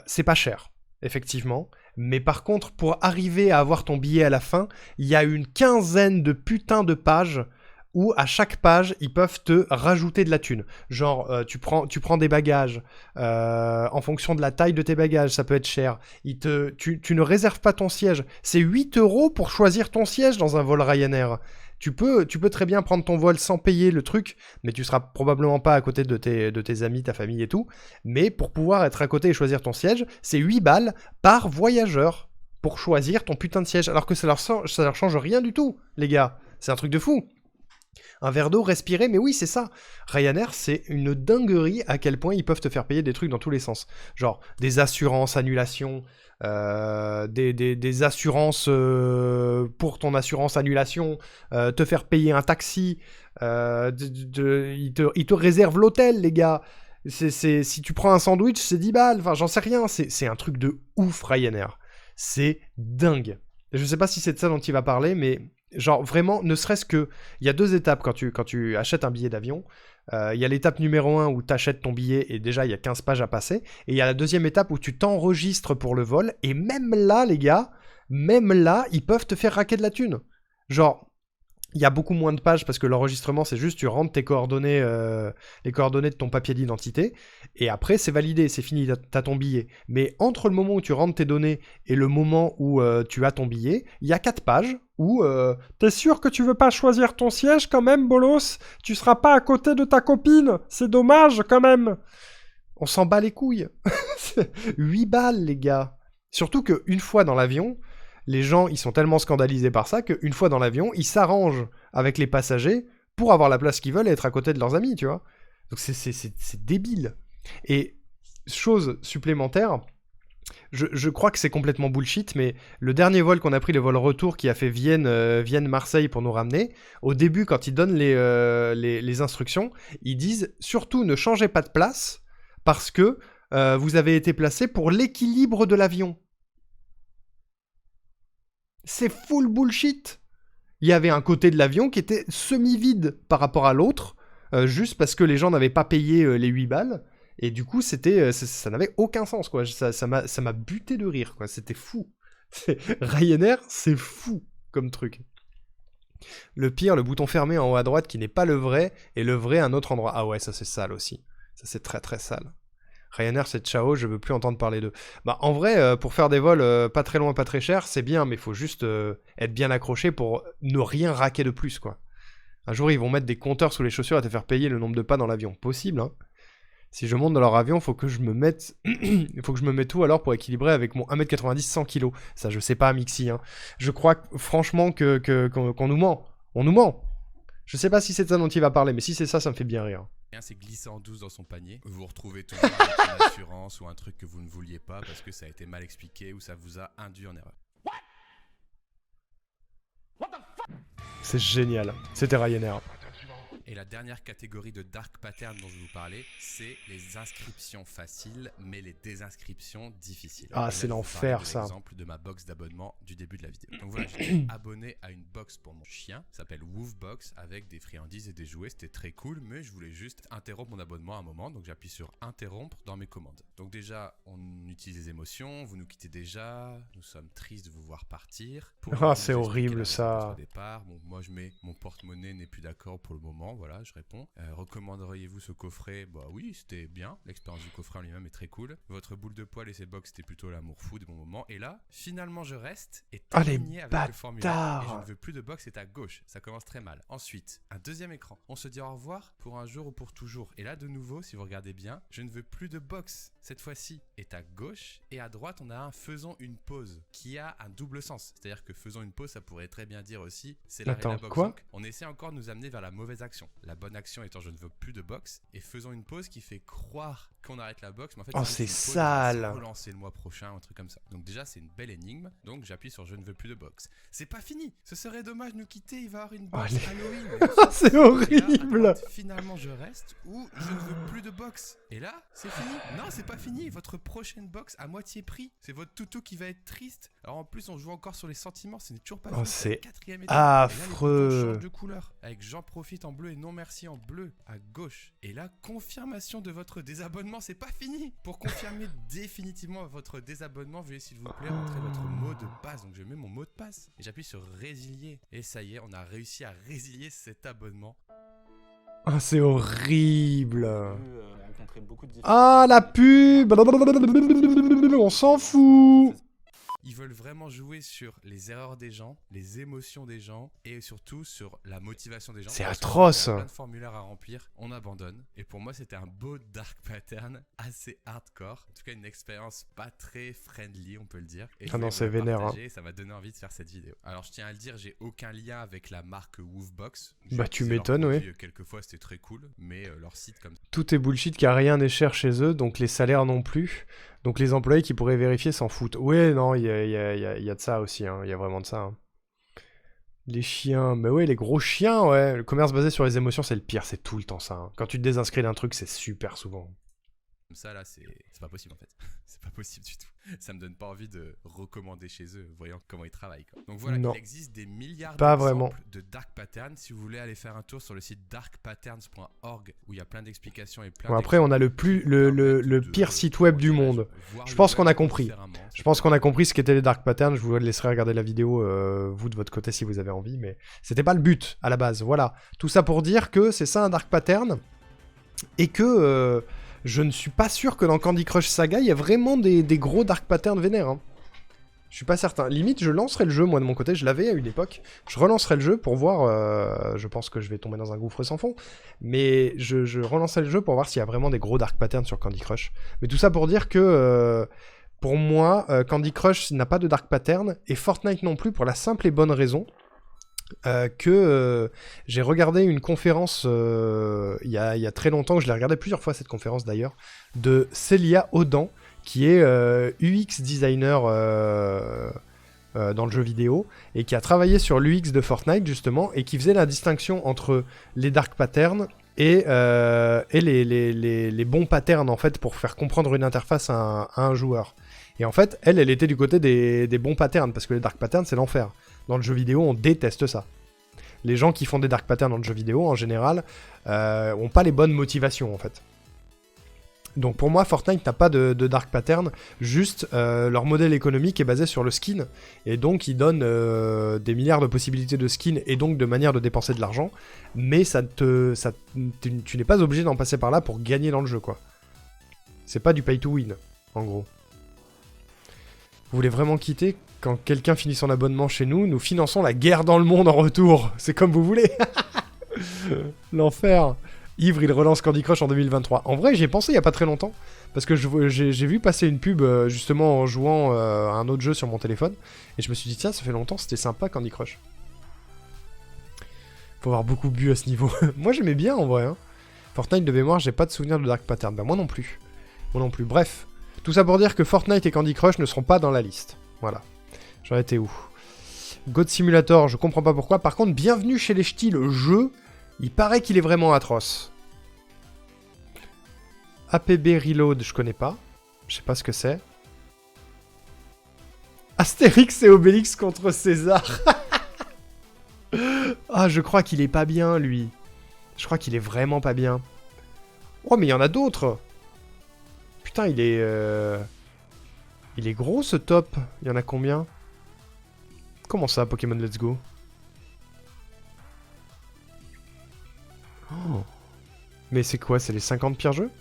c'est pas cher, effectivement. Mais par contre, pour arriver à avoir ton billet à la fin, il y a une quinzaine de putains de pages où à chaque page, ils peuvent te rajouter de la thune. Genre, tu prends des bagages, en fonction de la taille de tes bagages, ça peut être cher. Tu ne réserves pas ton siège. C'est 8 € pour choisir ton siège dans un vol Ryanair. Tu peux très bien prendre ton vol sans payer le truc, mais tu seras probablement pas à côté de tes amis, ta famille et tout. Mais pour pouvoir être à côté et choisir ton siège, c'est 8 balles par voyageur pour choisir ton putain de siège. Alors que ça leur change rien du tout, les gars. C'est un truc de fou. Un verre d'eau, respirer, mais oui, c'est ça. Ryanair, c'est une dinguerie à quel point ils peuvent te faire payer des trucs dans tous les sens. Genre, des assurances, annulations, des assurances pour ton assurance annulation, te faire payer un taxi, ils te réservent l'hôtel, les gars. Si tu prends un sandwich, c'est 10 balles. Enfin, j'en sais rien. C'est un truc de ouf, Ryanair. C'est dingue. Je sais pas si c'est de ça dont il va parler, mais... Genre vraiment, ne serait-ce que... Il y a 2 étapes quand tu achètes un billet d'avion. Il y a l'étape numéro 1 où tu achètes ton billet et déjà il y a 15 pages à passer. Et il y a la deuxième étape où tu t'enregistres pour le vol. Et même là, les gars, ils peuvent te faire raquer de la thune. Genre, il y a beaucoup moins de pages parce que l'enregistrement, c'est juste tu rentres tes coordonnées, les coordonnées de ton papier d'identité. Et après, c'est validé, c'est fini, t'as ton billet. Mais entre le moment où tu rentres tes données et le moment où tu as ton billet, il y a 4 pages où t'es sûr que tu veux pas choisir ton siège quand même, bolos? Tu seras pas à côté de ta copine, c'est dommage quand même. On s'en bat les couilles. 8 balles, les gars. Surtout qu'une fois dans l'avion, les gens, ils sont tellement scandalisés par ça qu'une fois dans l'avion, ils s'arrangent avec les passagers pour avoir la place qu'ils veulent et être à côté de leurs amis, tu vois. Donc c'est débile. Et chose supplémentaire, je crois que c'est complètement bullshit, mais le dernier vol qu'on a pris, le vol retour qui a fait Vienne-Marseille pour nous ramener, au début, quand ils donnent les instructions, ils disent « Surtout, ne changez pas de place parce que vous avez été placé pour l'équilibre de l'avion. » C'est full bullshit. Il y avait un côté de l'avion qui était semi-vide par rapport à l'autre, juste parce que les gens n'avaient pas payé les 8 balles. Et du coup, ça n'avait aucun sens, quoi. Ça m'a buté de rire, quoi. C'était fou. Ryanair, c'est fou comme truc. Le pire, le bouton fermé en haut à droite qui n'est pas le vrai, et le vrai à un autre endroit. Ah ouais, ça c'est sale aussi. Ça c'est très très sale. Ryanair, c'est ciao, je veux plus entendre parler d'eux. Bah, en vrai, pour faire des vols pas très loin, pas très chers, c'est bien, mais il faut juste être bien accroché pour ne rien raquer de plus, quoi. Un jour, ils vont mettre des compteurs sous les chaussures et te faire payer le nombre de pas dans l'avion. Possible, hein. Si je monte dans leur avion, faut que je me mette... il faut que je me mette où alors pour équilibrer avec mon 1m90, 100 kg. Ça, je sais pas, Mixi, hein. Je crois franchement qu'on nous ment. On nous ment. Je sais pas si c'est de ça dont il va parler, mais si c'est ça, ça me fait bien rire. C'est glisser en douce dans son panier. Vous vous retrouvez toujours avec une assurance ou un truc que vous ne vouliez pas parce que ça a été mal expliqué ou ça vous a induit en erreur. C'est génial. C'était Ryanair. Et la dernière catégorie de dark pattern dont je vous parlais, c'est les inscriptions faciles, mais les désinscriptions difficiles. Ah, c'est l'enfer, ça. L'exemple de ma box d'abonnement du début de la vidéo. Donc voilà, j'étais abonné à une box pour mon chien, ça s'appelle Woofbox, avec des friandises et des jouets, c'était très cool, mais je voulais juste interrompre mon abonnement à un moment, donc j'appuie sur interrompre dans mes commandes. Donc déjà, on utilise les émotions, vous nous quittez déjà, nous sommes tristes de vous voir partir. Ah, c'est horrible ça. Au départ. Bon, moi je mets mon porte-monnaie n'est plus d'accord pour le moment, voilà, je réponds. Recommanderiez-vous ce coffret? Bah oui, c'était bien, l'expérience du coffret en lui-même est très cool. Votre boule de poil et ses box, c'était plutôt l'amour fou de mon moment. Et là, finalement je reste et terminé avec le formulaire. Et je ne veux plus de box, c'est à gauche, ça commence très mal. Ensuite, un deuxième écran, on se dit au revoir pour un jour ou pour toujours. Et là de nouveau, si vous regardez bien, je ne veux plus de box. Cette fois-ci est à gauche et à droite on a un faisons une pause qui a un double sens. C'est-à-dire que faisons une pause, ça pourrait très bien dire aussi c'est l'arrêt de la box. Quoi? Donc, on essaie encore de nous amener vers la mauvaise action. La bonne action étant je ne veux plus de box et faisons une pause qui fait croire qu'on arrête la box, mais en fait c'est une pause, sale. on va se relancer le mois prochain, un truc comme ça. Donc déjà c'est une belle énigme. Donc j'appuie sur je ne veux plus de box. C'est pas fini. Ce serait dommage de nous quitter. Il va y avoir une box Halloween. C'est horrible. Là, finalement je reste ou je ne veux plus de box. Et là c'est fini. Non, c'est pas fini. Votre prochaine box à moitié prix. C'est votre toutou qui va être triste. Alors en plus on joue encore sur les sentiments. Ce n'est toujours pas fini. C'est quatrième affreux. Et là, les boutons changent de couleur. Avec j'en profite en bleu et non merci en bleu à gauche. Et là, confirmation de votre désabonnement. C'est pas fini. Pour confirmer définitivement votre désabonnement, veuillez s'il vous plaît rentrer votre mot de passe. Donc je mets mon mot de passe et j'appuie sur résilier. Et ça y est, on a réussi à résilier cet abonnement. Ah, c'est horrible. Rencontrer beaucoup de Ah, la pub. On s'en fout. Ils veulent vraiment jouer sur les erreurs des gens, les émotions des gens et surtout sur la motivation des gens. C'est Parce atroce. qu'il y a plein de formulaires à remplir, on abandonne. Et pour moi, c'était un beau dark pattern assez hardcore. En tout cas, une expérience pas très friendly, on peut le dire. Et Ah non, c'est vénère. Hein. Ça m'a donné envie de faire cette vidéo. Alors, je tiens à le dire, j'ai aucun lien avec la marque Woofbox. Bah, tu m'étonnes, ouais. Quelquefois, c'était très cool, mais leur site comme ça. Tout est bullshit car rien n'est cher chez eux, donc les salaires non plus. Donc les employés qui pourraient vérifier s'en foutent. Ouais, non, il y a de ça aussi, hein. Il y a vraiment de ça. Hein. Les chiens, mais ouais, les gros chiens, ouais. Le commerce basé sur les émotions, c'est le pire, c'est tout le temps ça. Hein. Quand tu te désinscris d'un truc, c'est super souvent. Comme ça, là, c'est pas possible en fait. C'est pas possible du tout. Ça me donne pas envie de recommander chez eux, voyant comment ils travaillent. Quoi. Donc voilà, il existe des milliards d'exemples de dark patterns. Si vous voulez aller faire un tour sur le site darkpatterns.org où il y a plein d'explications et plein. Bon, après, on a le pire site web du monde. Je pense qu'on a compris. Je pense qu'on a compris ce qu'étaient les dark patterns. Je vous laisserai regarder la vidéo, vous de votre côté, si vous avez envie, mais c'était pas le but à la base. Voilà. Tout ça pour dire que c'est ça un dark pattern et que. Je ne suis pas sûr que dans Candy Crush Saga, il y a vraiment des gros dark patterns vénères. Hein. Je suis pas certain. Limite, je lancerai le jeu, moi de mon côté, je l'avais à une époque. Je relancerai le jeu pour voir... je pense que je vais tomber dans un gouffre sans fond. Mais je relancerai le jeu pour voir s'il y a vraiment des gros dark patterns sur Candy Crush. Mais tout ça pour dire que... pour moi, Candy Crush n'a pas de dark pattern. Et Fortnite non plus, pour la simple et bonne raison... que j'ai regardé une conférence il y a très longtemps, je l'ai regardé plusieurs fois cette conférence d'ailleurs, de Célia Audan, qui est UX designer dans le jeu vidéo, et qui a travaillé sur l'UX de Fortnite justement, et qui faisait la distinction entre les dark patterns et les bons patterns en fait pour faire comprendre une interface à un joueur. Et en fait, elle était du côté des bons patterns, parce que les dark patterns c'est l'enfer. Dans le jeu vidéo, on déteste ça. Les gens qui font des dark patterns dans le jeu vidéo, en général, ont pas les bonnes motivations, en fait. Donc pour moi, Fortnite n'a pas de dark pattern, juste leur modèle économique est basé sur le skin, et donc ils donnent des milliards de possibilités de skin, et donc de manières de dépenser de l'argent, mais tu n'es pas obligé d'en passer par là pour gagner dans le jeu, quoi. C'est pas du pay to win, en gros. Vous voulez vraiment quitter? Quand quelqu'un finit son abonnement chez nous, nous finançons la guerre dans le monde en retour. C'est comme vous voulez. L'enfer. Ivre, il relance Candy Crush en 2023. En vrai, j'y ai pensé il y a pas très longtemps. Parce que j'ai vu passer une pub justement en jouant à un autre jeu sur mon téléphone. Et je me suis dit, tiens, ça fait longtemps, c'était sympa Candy Crush. Faut avoir beaucoup bu à ce niveau. Moi, j'aimais bien en vrai. Hein. Fortnite de mémoire, j'ai pas de souvenir de dark pattern. Bah, moi non plus. Moi non plus. Bref. Tout ça pour dire que Fortnite et Candy Crush ne seront pas dans la liste. Voilà. J'en étais où? God Simulator, je comprends pas pourquoi. Par contre, bienvenue chez les ch'tis, le jeu, il paraît qu'il est vraiment atroce. APB Reload, je connais pas. Je sais pas ce que c'est. Astérix et Obélix contre César. Ah, je crois qu'il est pas bien, lui. Je crois qu'il est vraiment pas bien. Oh, mais il y en a d'autres. Putain, il est... Il est gros, ce top. Il y en a combien? Comment ça, Pokémon Let's Go? Oh. Mais c'est quoi? C'est les 50 pires jeux?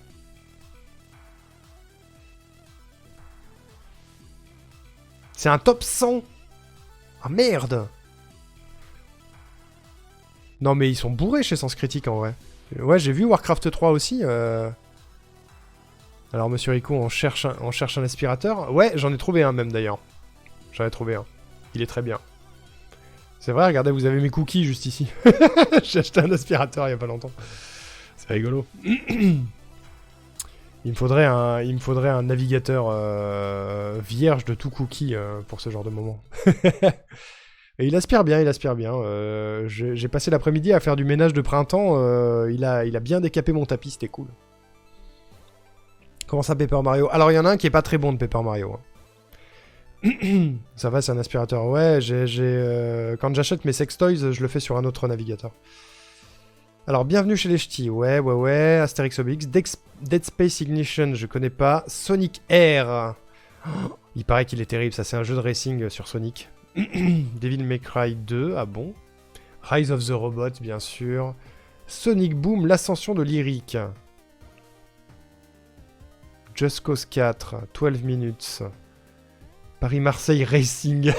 C'est un top 100. Ah merde. Non mais ils sont bourrés chez Sens Critique en vrai. Ouais, j'ai vu Warcraft 3 aussi. Alors Monsieur Rico, on cherche un aspirateur. Ouais, j'en ai trouvé un même d'ailleurs. J'en ai trouvé un. Il est très bien. C'est vrai, regardez, vous avez mes cookies juste ici. J'ai acheté un aspirateur il y a pas longtemps. C'est rigolo. Il me faudrait un navigateur vierge de tout cookie pour ce genre de moment. Et il aspire bien, il aspire bien. J'ai passé l'après-midi à faire du ménage de printemps. Il a bien décapé mon tapis, c'était cool. Comment ça, Paper Mario? Alors, il y en a un qui est pas très bon de Paper Mario. Ça va, c'est un aspirateur. Ouais, quand j'achète mes sextoys, je le fais sur un autre navigateur. Alors, bienvenue chez les ch'tis. Ouais. Astérix Obélix. Dead Space Ignition, je connais pas. Sonic Air. Oh, il paraît qu'il est terrible, ça, c'est un jeu de racing sur Sonic. Devil May Cry 2, ah bon. Rise of the Robot, bien sûr. Sonic Boom, l'ascension de Lyric. Just Cause 4, 12 Minutes. Paris-Marseille Racing.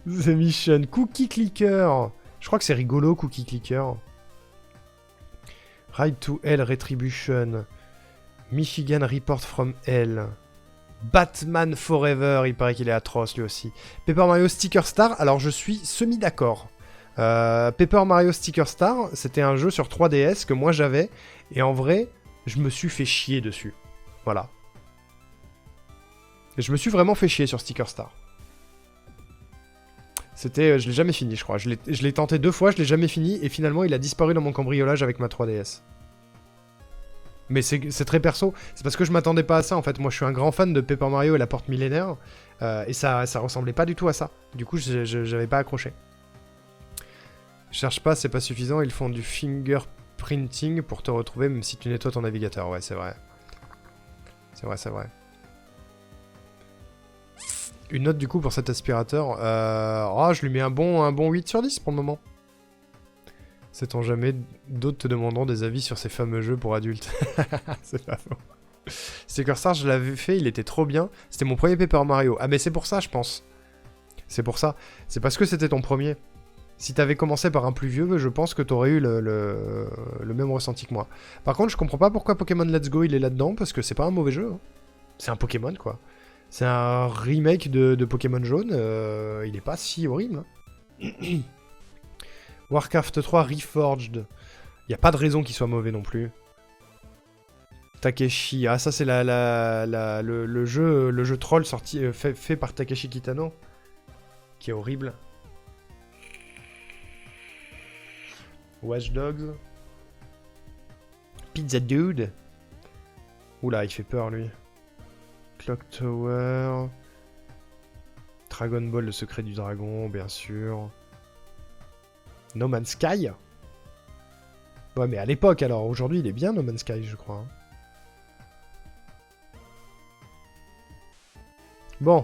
The Mission. Cookie Clicker. Je crois que c'est rigolo, Cookie Clicker. Ride to Hell Retribution. Michigan Report from Hell. Batman Forever, il paraît qu'il est atroce lui aussi. Paper Mario Sticker Star, alors je suis semi-d'accord. Paper Mario Sticker Star, c'était un jeu sur 3DS que moi j'avais, et en vrai, je me suis fait chier dessus. Voilà. Et je me suis vraiment fait chier sur Sticker Star. C'était... je l'ai jamais fini, je crois. Je l'ai tenté 2 fois, je l'ai jamais fini, et finalement il a disparu dans mon cambriolage avec ma 3DS. Mais c'est très perso. C'est parce que je m'attendais pas à ça, en fait. Moi, je suis un grand fan de Paper Mario et la porte millénaire. Et ça ressemblait pas du tout à ça. Du coup, j'avais pas accroché. Cherche pas, c'est pas suffisant. Ils font du fingerprinting pour te retrouver, même si tu nettoies ton navigateur. Ouais, c'est vrai. C'est vrai. Une note, du coup, pour cet aspirateur. Oh, je lui mets un bon 8 sur 10 pour le moment. Sait-on jamais, d'autres te demanderont des avis sur ces fameux jeux pour adultes. C'est pas faux. Sticker Star, je l'avais fait, il était trop bien. C'était mon premier Paper Mario. Ah mais c'est pour ça, je pense. C'est pour ça. C'est parce que c'était ton premier. Si t'avais commencé par un plus vieux, je pense que t'aurais eu le même ressenti que moi. Par contre, je comprends pas pourquoi Pokémon Let's Go il est là-dedans, parce que c'est pas un mauvais jeu. Hein. C'est un Pokémon, quoi. C'est un remake de Pokémon jaune. Il est pas si horrible. Hein. Warcraft 3 Reforged. Il n'y a pas de raison qu'il soit mauvais non plus. Takeshi. Ah, ça, c'est le jeu troll sorti, fait par Takeshi Kitano. Qui est horrible. Watch Dogs. Pizza Dude. Oula, il fait peur, lui. Clock Tower. Dragon Ball, le secret du dragon, bien sûr. No Man's Sky. Ouais, mais à l'époque, alors. Aujourd'hui, il est bien, No Man's Sky, je crois. Hein. Bon.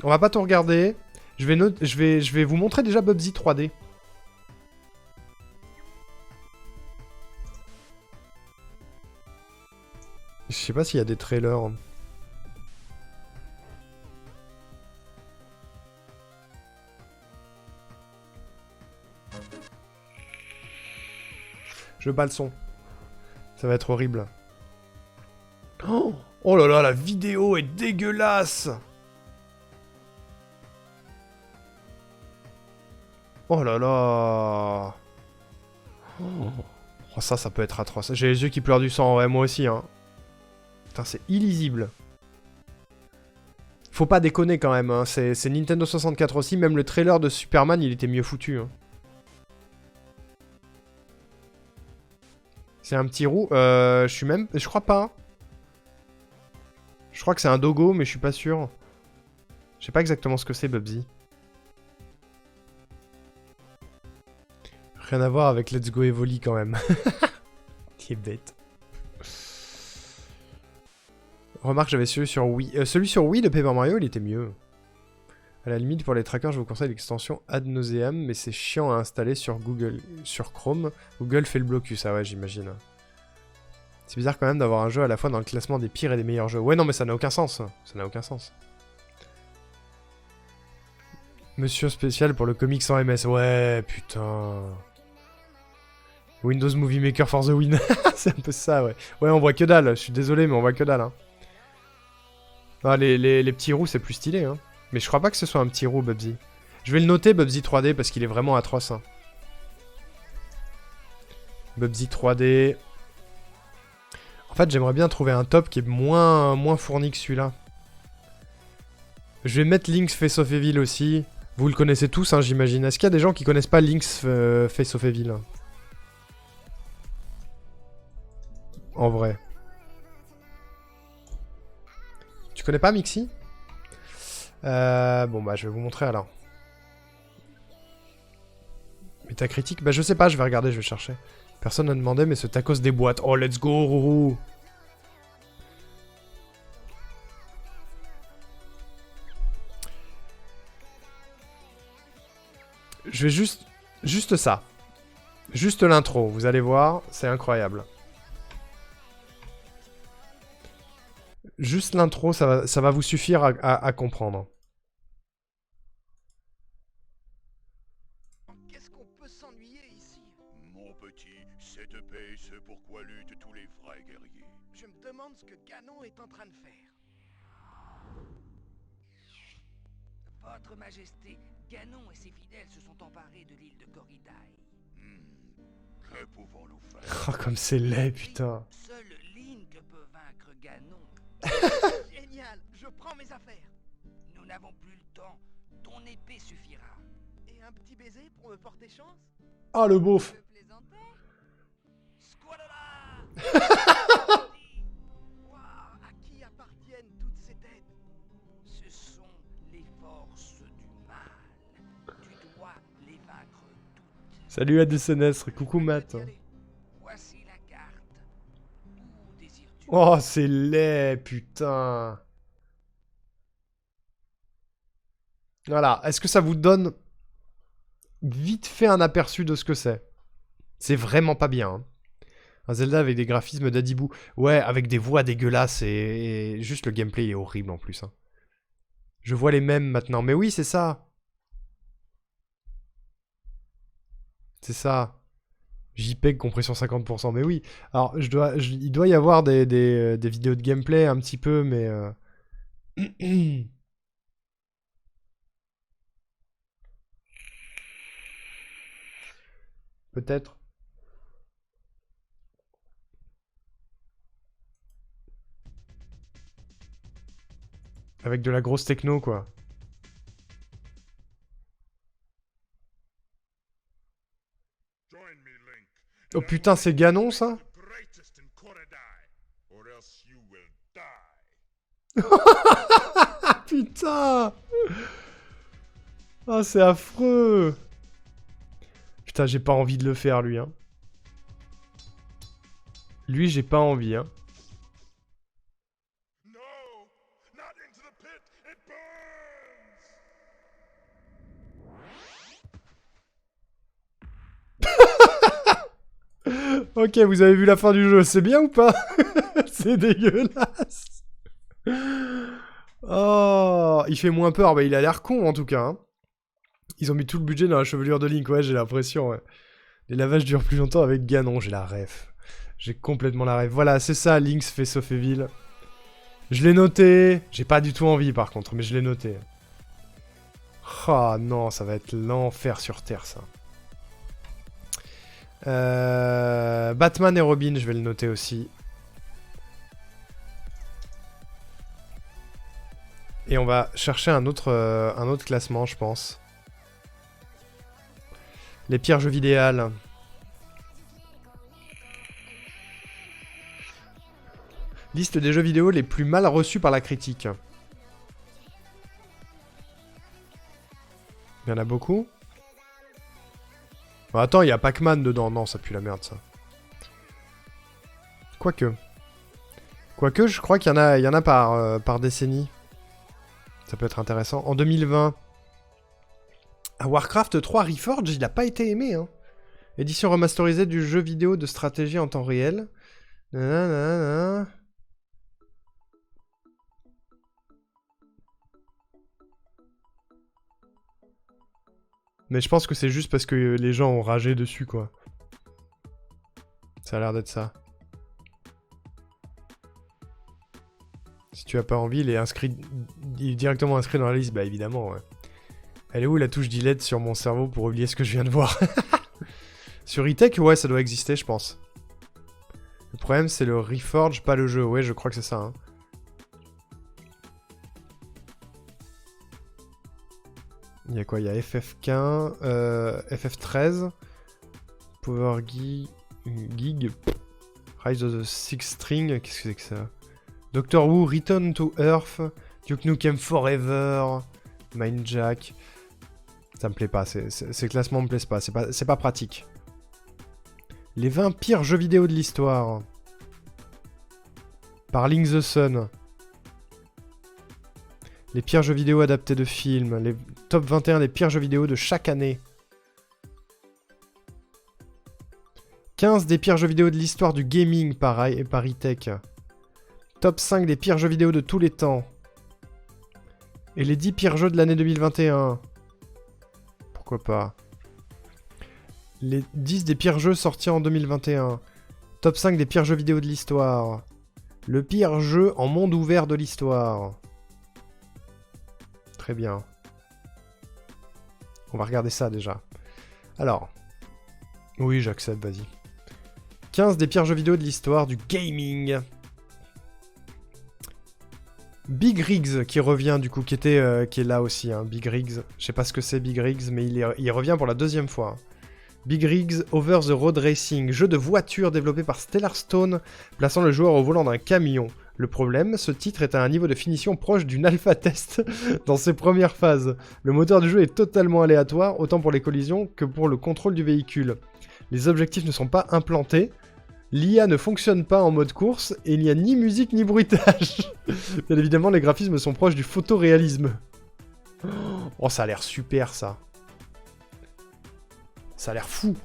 On va pas tout regarder. Je vais vous montrer déjà Bubsy 3D. Je sais pas s'il y a des trailers. Je veux pas le son. Ça va être horrible. Oh là là, la vidéo est dégueulasse. Oh là là. Oh, ça peut être atroce. J'ai les yeux qui pleurent du sang, ouais, moi aussi, hein. Putain, c'est illisible. Faut pas déconner quand même, hein. C'est Nintendo 64 aussi, même le trailer de Superman, il était mieux foutu, hein. C'est un petit roux. Je crois pas. Je crois que c'est un dogo, mais je suis pas sûr. Je sais pas exactement ce que c'est, Bubsy. Rien à voir avec Let's Go Evoli quand même. Il est bête. Remarque, j'avais celui sur Wii. Celui sur Wii de Paper Mario, il était mieux. À la limite, pour les trackers, je vous conseille l'extension Ad Nauseam, mais c'est chiant à installer sur Google, sur Chrome. Google fait le blocus, ah ouais, j'imagine. C'est bizarre quand même d'avoir un jeu à la fois dans le classement des pires et des meilleurs jeux. Ouais, non, mais ça n'a aucun sens. Ça n'a aucun sens. Monsieur spécial pour le comics sans MS. Ouais, putain. Windows Movie Maker for the win. C'est un peu ça, ouais. Ouais, on voit que dalle. Je suis désolé, mais on voit que dalle. Hein. Ah, les petits roues, c'est plus stylé. Hein. Mais je crois pas que ce soit un petit roux, Bubsy. Je vais le noter, Bubsy 3D, parce qu'il est vraiment atroce. Hein. Bubsy 3D. En fait, j'aimerais bien trouver un top qui est moins fourni que celui-là. Je vais mettre Link's Face of Evil aussi. Vous le connaissez tous, hein, j'imagine. Est-ce qu'il y a des gens qui connaissent pas Link's Face of Evil? En vrai. Tu connais pas Mixi? Bon bah je vais vous montrer alors. Métacritique? Bah je sais pas, je vais regarder, je vais chercher. Personne n'a demandé, mais ce tacos des boîtes. Oh let's go Rourou. Je vais juste ça. Juste l'intro, vous allez voir, c'est incroyable. Juste l'intro, ça va vous suffire à comprendre. Qu'est-ce qu'on peut s'ennuyer ici? Mon petit, cette paix, c'est pourquoi luttent tous les vrais guerriers. Je me demande ce que Ganon est en train de faire. Votre Majesté, Ganon et ses fidèles se sont emparés de l'île de Corridae. Que pouvons-nous faire? Oh comme c'est laid, putain. Seul Link peut vaincre Ganon. Génial, je prends mes affaires. Nous n'avons plus le temps. Ton épée suffira. Et un petit baiser pour me porter chance? Oh le beauf. Je plaisantais. Squadala. Waouh, à qui appartiennent toutes ces têtes? Ce sont les forces du mal. Tu dois les vaincre toutes. Salut à DCNS, coucou Matt. Voici la carte. Où désires-tu? Oh c'est laid, putain. Voilà, est-ce que ça vous donne vite fait un aperçu de ce que c'est? C'est vraiment pas bien. Hein. Un Zelda avec des graphismes d'Adibou. Ouais, avec des voix dégueulasses et juste le gameplay est horrible en plus. Hein. Je vois les mêmes maintenant. Mais oui, c'est ça. C'est ça. JPEG compression 50%. Mais oui. Alors, il doit y avoir des vidéos de gameplay un petit peu, mais... Peut-être. Avec de la grosse techno, quoi. Oh putain, c'est Ganon, ça? Putain! Ah, c'est affreux! Putain, j'ai pas envie de le faire, lui, hein. Lui, j'ai pas envie, hein. Ok, vous avez vu la fin du jeu, c'est bien ou pas? C'est dégueulasse. Oh, il fait moins peur, bah il a l'air con en tout cas. Hein. Ils ont mis tout le budget dans la chevelure de Link, ouais, j'ai l'impression. Ouais. Les lavages durent plus longtemps avec Ganon, j'ai la ref. J'ai complètement la ref. Voilà, c'est ça, Link's Face of Evil. Je l'ai noté. J'ai pas du tout envie par contre, mais je l'ai noté. Oh non, ça va être l'enfer sur Terre, ça. Batman et Robin, je vais le noter aussi. Et on va chercher un autre classement, je pense. Les pires jeux vidéo. Liste des jeux vidéo les plus mal reçus par la critique. Il y en a beaucoup. Bon, attends, il y a Pac-Man dedans. Non, ça pue la merde, ça. Quoique. Quoique, je crois qu'il y en a par décennie. Ça peut être intéressant. En 2020, Warcraft 3 Reforged, il a pas été aimé, hein. Édition remasterisée du jeu vidéo de stratégie en temps réel. Nanana. Mais je pense que c'est juste parce que les gens ont ragé dessus, quoi. Ça a l'air d'être ça. Si tu as pas envie, il est directement inscrit dans la liste. Bah évidemment, ouais. Elle est où la touche delete sur mon cerveau pour oublier ce que je viens de voir? Sur E-Tech, ouais, ça doit exister, je pense. Le problème, c'est le Reforge, pas le jeu. Ouais, je crois que c'est ça, hein. Il y a quoi? Il y a FF15, FF13, Power Gig, Rise of the Six String, qu'est-ce que c'est que ça? Doctor Who, Return to Earth, Duke Nukem Forever, Mindjack. Ça me plaît pas, ces classements me plaisent pas, c'est pas pratique. Les 20 pires jeux vidéo de l'histoire. Par Link the Sun. Les pires jeux vidéo adaptés de films. Les top 21 des pires jeux vidéo de chaque année. 15 des pires jeux vidéo de l'histoire du gaming par E-Tech. Top 5 des pires jeux vidéo de tous les temps. Et les 10 pires jeux de l'année 2021. Pourquoi pas. Les 10 des pires jeux sortis en 2021. Top 5 des pires jeux vidéo de l'histoire. Le pire jeu en monde ouvert de l'histoire. Très bien. On va regarder ça déjà. Alors. Oui, j'accepte, vas-y. 15 des pires jeux vidéo de l'histoire du gaming. Big Rigs qui revient du coup, qui est là aussi, hein, Big Rigs. Je sais pas ce que c'est Big Rigs, mais il revient pour la deuxième fois. Big Rigs Over the Road Racing, jeu de voiture développé par Stellar Stone, plaçant le joueur au volant d'un camion. Le problème, ce titre est à un niveau de finition proche d'une alpha test dans ses premières phases. Le moteur du jeu est totalement aléatoire, autant pour les collisions que pour le contrôle du véhicule. Les objectifs ne sont pas implantés. L'IA ne fonctionne pas en mode course et il n'y a ni musique ni bruitage. Bien évidemment, les graphismes sont proches du photoréalisme. Oh, ça a l'air super, ça. Ça a l'air fou.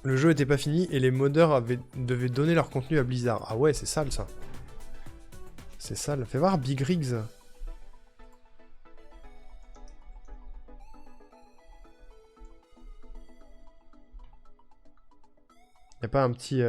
Le jeu était pas fini et les modeurs devaient donner leur contenu à Blizzard. Ah ouais, c'est sale, ça. C'est sale. Fais voir Big Rigs. Y'a pas un petit...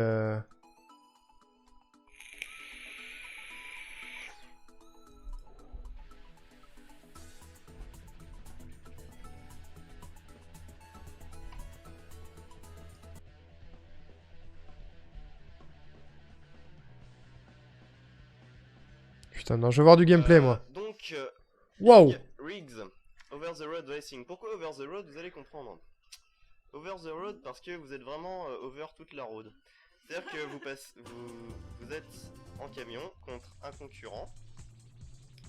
Putain, non, je veux voir du gameplay, moi. Donc, Wow. Rigs, Over the Road Racing. Pourquoi Over the Road? Vous allez comprendre. Over the Road parce que vous êtes vraiment over toute la road. C'est-à-dire que vous êtes en camion contre un concurrent.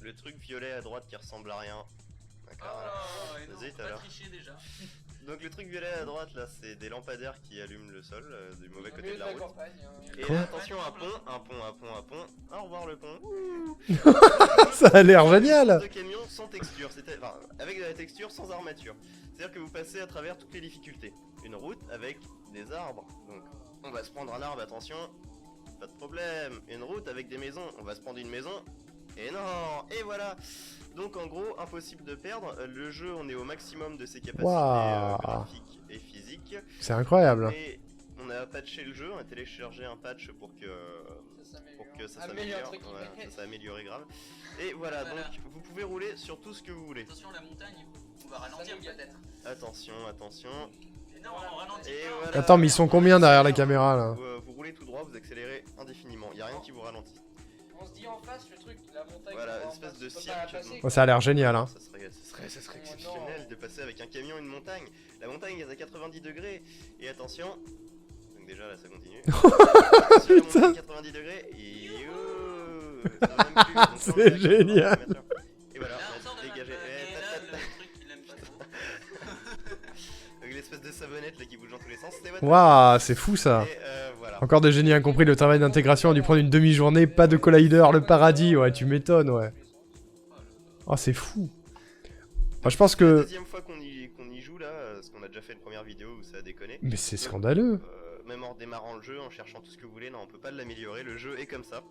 Le truc violet à droite qui ressemble à rien. D'accord. Vas-y, t'as l'air. Donc le truc violet à droite là, c'est des lampadaires qui allument le sol du mauvais côté de la route. Et là, attention, un pont. Au revoir le pont. Ça a l'air génial. De camion sans texture, enfin, avec de la texture sans armature. C'est-à-dire que vous passez à travers toutes les difficultés. Une route avec des arbres. Donc on va se prendre un arbre, attention. Pas de problème. Une route avec des maisons. On va se prendre une maison. Et non. Et voilà. Donc en gros, impossible de perdre. Le jeu, on est au maximum de ses capacités graphiques et physiques. C'est incroyable. Et on a patché le jeu, on a téléchargé un patch pour que ça s'améliore. Ouais, ça s'est amélioré grave. Et voilà, donc vous pouvez rouler sur tout ce que vous voulez. Attention, la montagne, on va ralentir peut-être. Attention. Et non, on ralentit Et pas. voilà. Attends, mais ils sont combien derrière la caméra, là? Vous roulez tout droit, vous accélérez indéfiniment. Il n'y a rien qui vous ralentit. On se dit en face le truc, la montagne. Voilà, une espèce de cirque. Oh, ça a l'air génial, hein. Ça serait exceptionnel de passer avec un camion une montagne. La montagne est à 90 degrés. Et attention. Donc déjà là ça continue. Sur la montagne 90 degrés. Et ça va même plus. C'est génial. Et voilà, Là, on sort de dégagé. la... Et là, le truc, il aime pas trop. de savonnette là qui bouge dans tous les sens, c'était votre Waouh, c'est fou ça. Et voilà. Encore des génies incompris, le travail d'intégration a dû prendre une demi-journée, pas de collider, le paradis, ouais, tu m'étonnes, ouais. Oh, c'est fou. Enfin, je pense C'est la que... deuxième fois qu'on y joue là, parce qu'on a déjà fait une première vidéo où ça a déconné. Mais c'est scandaleux. Même en redémarrant le jeu, en cherchant tout ce que vous voulez, non, on peut pas l'améliorer, le jeu est comme ça.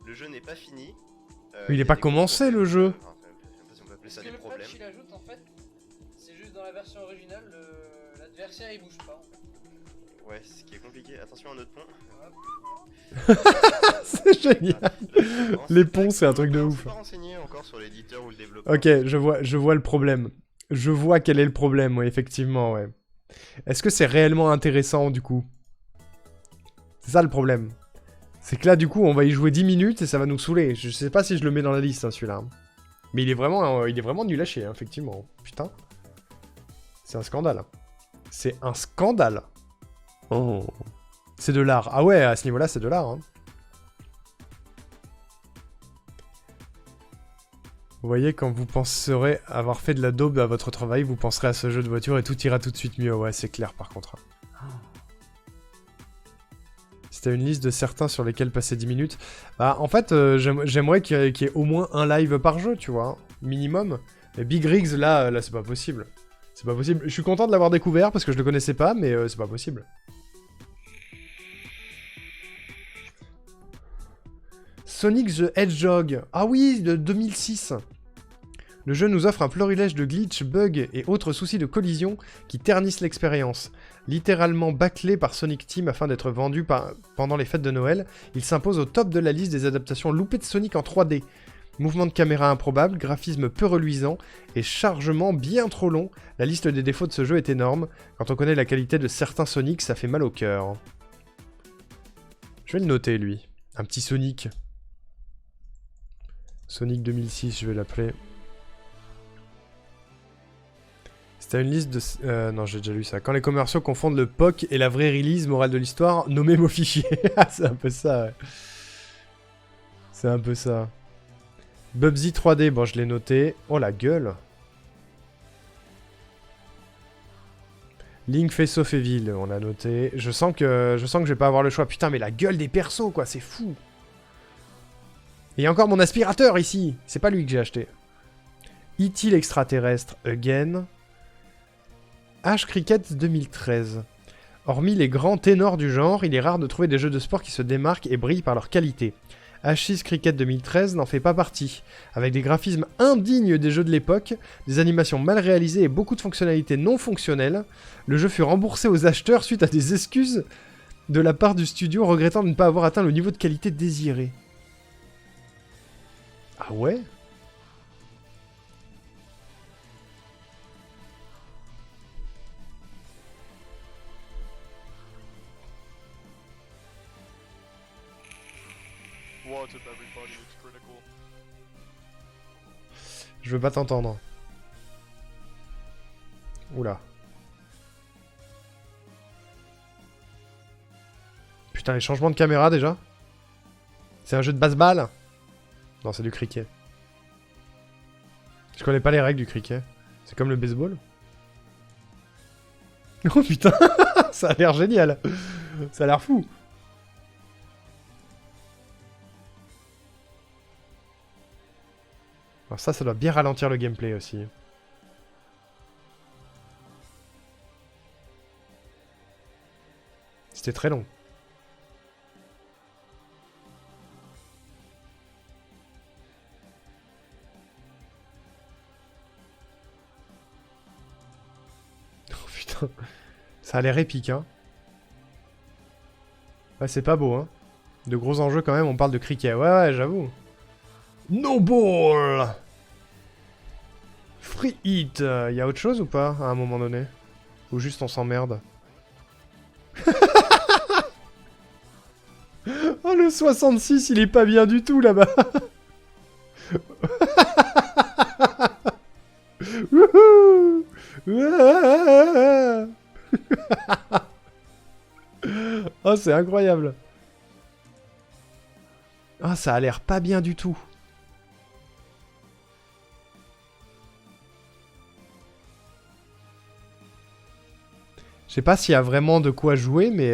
Le jeu n'est pas fini. Mais il est pas commencé, le jeu. Enfin, je sais pas si on peut appeler ça Ce que des le problèmes. patch il ajoute en fait, c'est juste dans la version originale, l'adversaire il bouge pas. Ouais, ce qui est compliqué. Attention à notre pont. C'est génial. Les ponts, c'est un truc de Je ouf. suis pas renseigné encore sur l'éditeur ou le développeur. Ok, je vois le problème. Je vois quel est le problème, ouais, effectivement, ouais. Est-ce que c'est réellement intéressant, du coup? C'est ça le problème. C'est que là, du coup, on va y jouer 10 minutes et ça va nous saouler. Je sais pas si je le mets dans la liste, hein, celui-là. Mais il est vraiment nul à chier, hein, effectivement. Putain. C'est un scandale. C'est un scandale. Oh. C'est de l'art. Ah ouais, à ce niveau-là, c'est de l'art, hein. Vous voyez, quand vous penserez avoir fait de la daube à votre travail, vous penserez à ce jeu de voiture et tout ira tout de suite mieux. Ouais, c'est clair, par contre. C'était une liste de certains sur lesquels passer 10 minutes. Bah, en fait, j'aimerais qu'il y ait au moins un live par jeu, tu vois. Hein, minimum. Mais Big Rigs, là c'est pas possible. C'est pas possible. Je suis content de l'avoir découvert parce que je le connaissais pas, mais c'est pas possible. Sonic the Hedgehog. Ah oui, de 2006. Le jeu nous offre un florilège de glitch, bugs et autres soucis de collision qui ternissent l'expérience. Littéralement bâclé par Sonic Team afin d'être vendu pendant les fêtes de Noël, il s'impose au top de la liste des adaptations loupées de Sonic en 3D. Mouvement de caméra improbable, graphisme peu reluisant et chargement bien trop long, la liste des défauts de ce jeu est énorme. Quand on connaît la qualité de certains Sonic, ça fait mal au cœur. Je vais le noter, lui. Un petit Sonic. Sonic 2006, je vais l'appeler. C'était une liste de... non, j'ai déjà lu ça. Quand les commerciaux confondent le POC et la vraie release, morale de l'histoire, nommez mon fichier. C'est un peu ça, ouais. C'est un peu ça. Bubsy 3D, bon, je l'ai noté. Oh, la gueule. Link Face of Evil, on a noté. Je sens que je vais pas avoir le choix. Putain, mais la gueule des persos, quoi, c'est fou. Et il y a encore mon aspirateur, ici. C'est pas lui que j'ai acheté. E.T. l'extraterrestre, again. H Cricket 2013. Hormis les grands ténors du genre, il est rare de trouver des jeux de sport qui se démarquent et brillent par leur qualité. H6 Cricket 2013 n'en fait pas partie. Avec des graphismes indignes des jeux de l'époque, des animations mal réalisées et beaucoup de fonctionnalités non fonctionnelles, le jeu fut remboursé aux acheteurs suite à des excuses de la part du studio regrettant de ne pas avoir atteint le niveau de qualité désiré. Ah ouais ? Je veux pas t'entendre. Oula. Putain, les changements de caméra déjà. C'est un jeu de basse-balle. Non, c'est du cricket. Je connais pas les règles du cricket. C'est comme le baseball. Oh putain, ça a l'air génial. Ça a l'air fou. Alors ça doit bien ralentir le gameplay aussi. C'était très long. Oh putain. Ça a l'air épique, hein. Ouais, c'est pas beau, hein. De gros enjeux quand même, on parle de cricket. Ouais, j'avoue. No ball! Free hit! Y a autre chose ou pas, à un moment donné? Ou juste on s'emmerde? Oh, le 66, il est pas bien du tout, là-bas! Wouhou! Oh, c'est incroyable! Ah, ça a l'air pas bien du tout. Je sais pas s'il y a vraiment de quoi jouer, mais...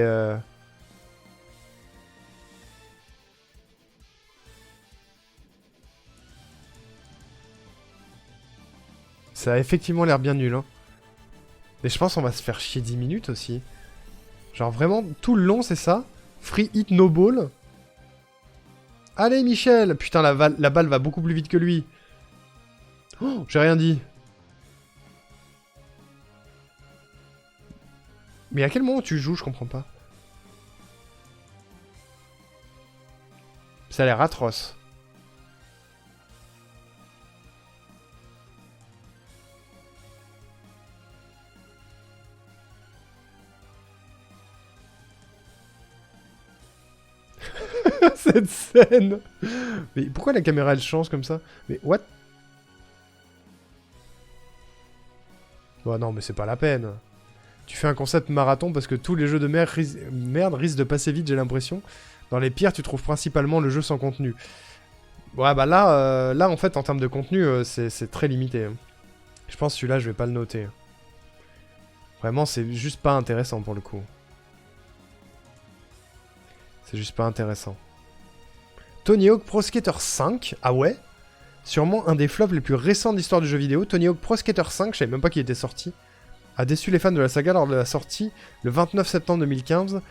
Ça a effectivement l'air bien nul, hein. Mais je pense qu'on va se faire chier 10 minutes aussi. Genre vraiment, tout le long, c'est ça. Free hit no ball. Allez, Michel! Putain, la balle va beaucoup plus vite que lui. Oh, j'ai rien dit. Mais à quel moment tu joues, je comprends pas. Ça a l'air atroce. Cette scène. Mais pourquoi la caméra elle change comme ça? Mais what? Oh non mais c'est pas la peine. Tu fais un concept marathon parce que tous les jeux de merde risquent de passer vite, j'ai l'impression. Dans les pires, tu trouves principalement le jeu sans contenu. Ouais bah là en fait en termes de contenu c'est très limité. Je pense que celui-là je vais pas le noter. Vraiment c'est juste pas intéressant pour le coup. C'est juste pas intéressant. Tony Hawk Pro Skater 5, ah ouais? Sûrement un des flops les plus récents de l'histoire du jeu vidéo. Tony Hawk Pro Skater 5, je savais même pas qu'il était sorti, a déçu les fans de la saga lors de la sortie le 29 septembre 2015.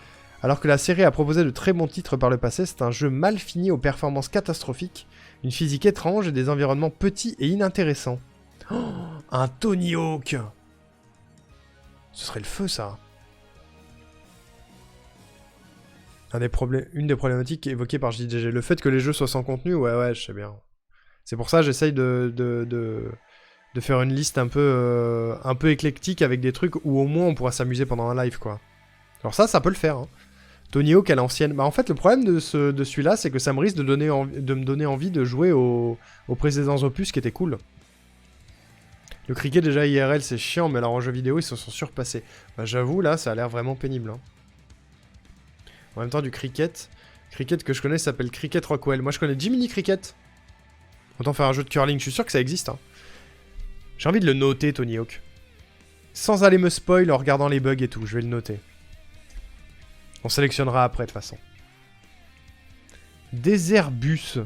Alors que la série a proposé de très bons titres par le passé, c'est un jeu mal fini aux performances catastrophiques, une physique étrange et des environnements petits et inintéressants. Oh, un Tony Hawk! Ce serait le feu ça. Une des problématiques évoquées par JDG. Le fait que les jeux soient sans contenu, ouais, je sais bien. C'est pour ça que j'essaye de faire une liste un peu éclectique avec des trucs où au moins on pourra s'amuser pendant un live, quoi. Alors ça peut le faire, hein. Tony Hawk à l'ancienne. Bah en fait, le problème de celui-là, c'est que ça me risque de me donner envie de jouer aux précédents opus qui étaient cool. Le cricket, déjà IRL, c'est chiant, mais alors en jeu vidéo, ils se sont surpassés. Bah j'avoue, là, ça a l'air vraiment pénible, hein. En même temps, du cricket. Cricket que je connais s'appelle Cricket Rockwell. Moi, je connais Jiminy Cricket. Autant faire un jeu de curling, je suis sûr que ça existe, hein. J'ai envie de le noter, Tony Hawk. Sans aller me spoil en regardant les bugs et tout, je vais le noter. On sélectionnera après, de toute façon. Désert bus.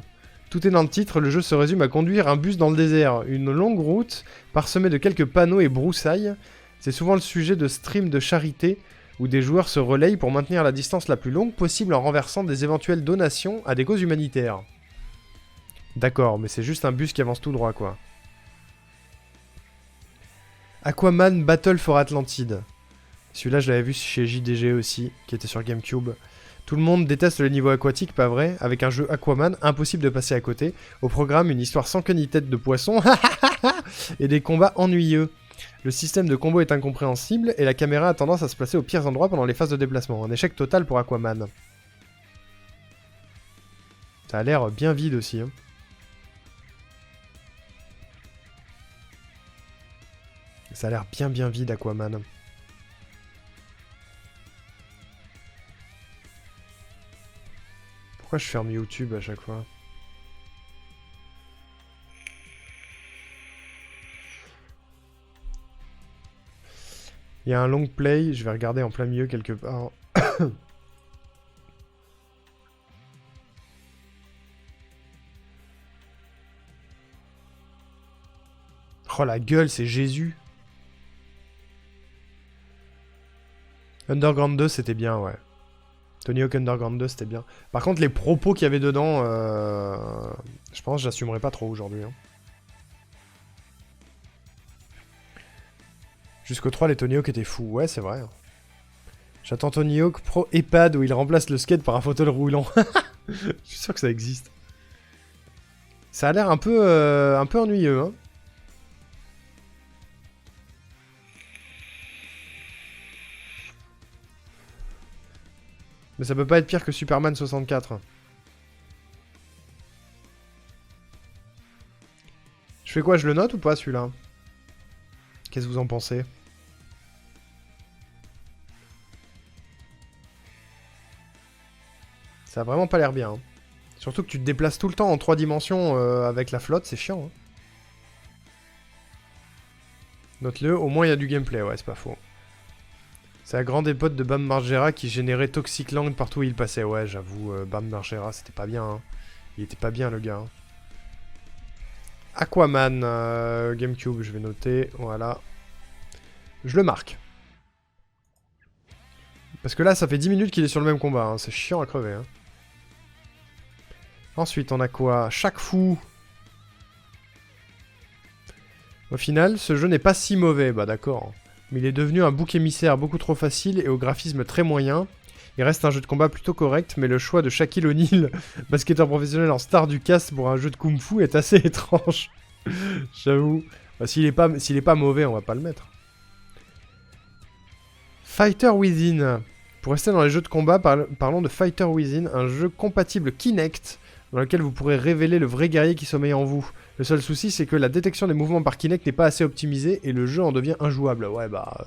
Tout est dans le titre, le jeu se résume à conduire un bus dans le désert. Une longue route, parsemée de quelques panneaux et broussailles. C'est souvent le sujet de streams de charité, où des joueurs se relayent pour maintenir la distance la plus longue possible en renversant des éventuelles donations à des causes humanitaires. D'accord, mais c'est juste un bus qui avance tout droit, quoi. Aquaman Battle for Atlantide. Celui-là, je l'avais vu chez JDG aussi, qui était sur GameCube. Tout le monde déteste le niveau aquatique, pas vrai? Avec un jeu Aquaman, impossible de passer à côté. Au programme, une histoire sans queue ni tête de poisson, et des combats ennuyeux. Le système de combo est incompréhensible, et la caméra a tendance à se placer aux pires endroits pendant les phases de déplacement. Un échec total pour Aquaman. Ça a l'air bien vide aussi, hein. Ça a l'air bien vide, Aquaman. Pourquoi je ferme YouTube à chaque fois? Il y a un long play, je vais regarder en plein milieu quelque part. Oh la gueule, c'est Jésus. Underground 2, c'était bien, ouais. Tony Hawk Underground 2, c'était bien. Par contre, les propos qu'il y avait dedans, je pense que j'assumerai pas trop aujourd'hui, hein. Jusqu'au 3, les Tony Hawk étaient fous. Ouais, c'est vrai. J'attends Tony Hawk Pro EHPAD où il remplace le skate par un fauteuil roulant. Je suis sûr que ça existe. Ça a l'air un peu ennuyeux, hein. Mais ça peut pas être pire que Superman 64. Je fais quoi? Je le note ou pas, celui-là? Qu'est-ce que vous en pensez? Ça a vraiment pas l'air bien, hein. Surtout que tu te déplaces tout le temps en 3 dimensions avec la flotte, c'est chiant, hein. Note-le, au moins il y a du gameplay, ouais, c'est pas faux. C'est la grande époque de Bam Margera qui générait Toxic Land partout où il passait. Ouais, j'avoue, Bam Margera, c'était pas bien. Hein. Il était pas bien, le gars. Hein. Aquaman, GameCube, je vais noter. Voilà. Je le marque. Parce que là, ça fait 10 minutes qu'il est sur le même combat. Hein. C'est chiant à crever. Hein. Ensuite, on a quoi? Chaque fou. Au final, ce jeu n'est pas si mauvais. Bah d'accord. Mais il est devenu un bouc émissaire beaucoup trop facile et au graphisme très moyen. Il reste un jeu de combat plutôt correct, mais le choix de Shaquille O'Neal, basketteur professionnel en star du cast pour un jeu de kung-fu est assez étrange. J'avoue. Bah, s'il est pas mauvais, on va pas le mettre. Fighter Within. Pour rester dans les jeux de combat, parlons de Fighter Within, un jeu compatible Kinect, dans lequel vous pourrez révéler le vrai guerrier qui sommeille en vous. Le seul souci, c'est que la détection des mouvements par Kinect n'est pas assez optimisée et le jeu en devient injouable. Ouais, bah...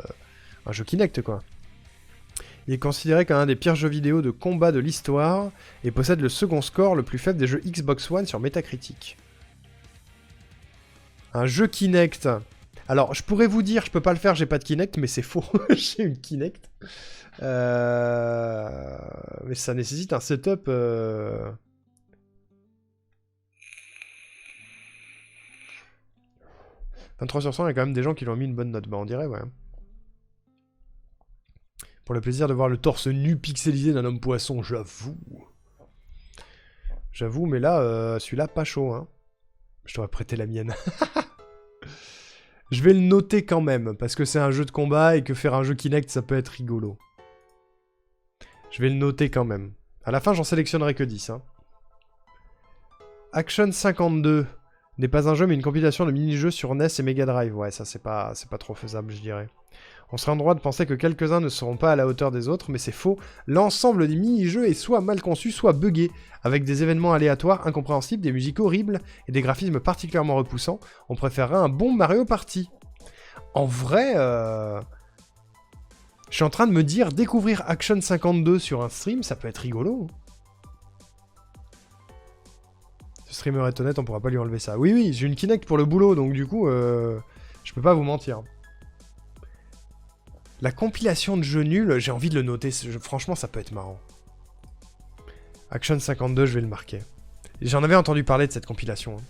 un jeu Kinect, quoi. Il est considéré comme un des pires jeux vidéo de combat de l'histoire et possède le second score le plus faible des jeux Xbox One sur Metacritic. Un jeu Kinect. Alors, je pourrais vous dire, je peux pas le faire, j'ai pas de Kinect, mais c'est faux. J'ai une Kinect. Mais ça nécessite un setup... 23 sur 100, il y a quand même des gens qui lui ont mis une bonne note. Bah on dirait, ouais. Pour le plaisir de voir le torse nu pixelisé d'un homme poisson, j'avoue. J'avoue, mais là, celui-là, pas chaud, hein. Je t'aurais prêté la mienne. Je vais le noter quand même, parce que c'est un jeu de combat et que faire un jeu Kinect, ça peut être rigolo. Je vais le noter quand même. À la fin, j'en sélectionnerai que 10, hein. Action 52. N'est pas un jeu mais une compilation de mini-jeux sur NES et Mega Drive. Ouais, ça c'est pas trop faisable, je dirais. On serait en droit de penser que quelques-uns ne seront pas à la hauteur des autres, mais c'est faux. L'ensemble des mini-jeux est soit mal conçu, soit buggé, avec des événements aléatoires incompréhensibles, des musiques horribles et des graphismes particulièrement repoussants. On préférerait un bon Mario Party. En vrai, je suis en train de me dire, découvrir Action 52 sur un stream, ça peut être rigolo. Ce streamer est honnête, on pourra pas lui enlever ça. Oui, oui, j'ai une Kinect pour le boulot, donc du coup, je peux pas vous mentir. La compilation de jeux nuls, j'ai envie de le noter. Franchement, ça peut être marrant. Action 52, je vais le marquer. J'en avais entendu parler de cette compilation. Hein.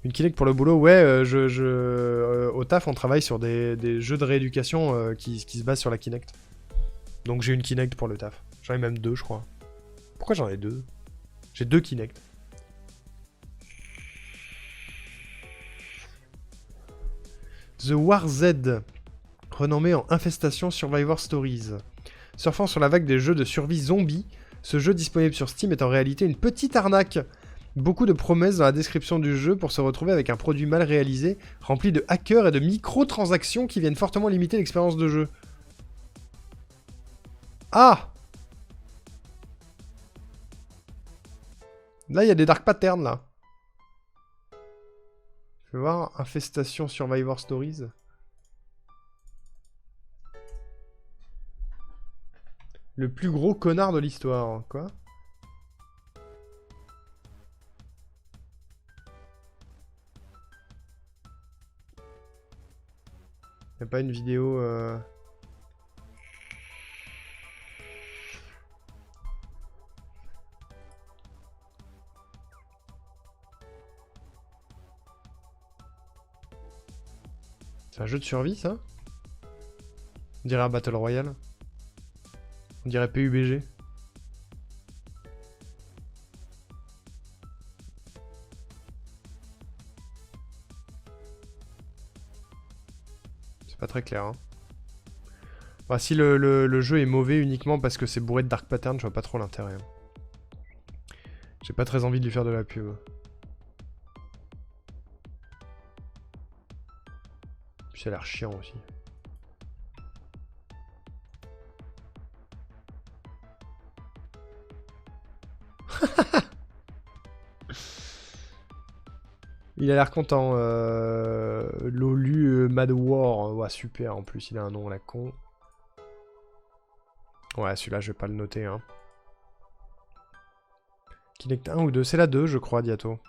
Une Kinect pour le boulot, ouais, au taf, on travaille sur des jeux de rééducation qui se basent sur la Kinect. Donc j'ai une Kinect pour le taf. J'en ai même 2, je crois. Pourquoi j'en ai 2 ? J'ai 2 Kinect. The War Z, renommé en Infestation Survivor Stories. Surfant sur la vague des jeux de survie zombies, ce jeu disponible sur Steam est en réalité une petite arnaque. Beaucoup de promesses dans la description du jeu pour se retrouver avec un produit mal réalisé, rempli de hackers et de microtransactions qui viennent fortement limiter l'expérience de jeu. Ah! Là, il y a des dark patterns, là. Je vais voir, Infestation Survivor Stories. Le plus gros connard de l'histoire, quoi. Y'a pas une vidéo... C'est un jeu de survie, ça? On dirait un Battle Royale. On dirait PUBG. C'est pas très clair, hein. Bah, si le jeu est mauvais uniquement parce que c'est bourré de dark patterns, je vois pas trop l'intérêt. J'ai pas très envie de lui faire de la pub. Puis ça a l'air chiant aussi. Il a l'air content. Lolu Mad War. Ouais, super. En plus, il a un nom à la con. Ouais, celui-là, je vais pas le noter. Hein. Kinect 1 ou 2. C'est la 2, je crois, Diato.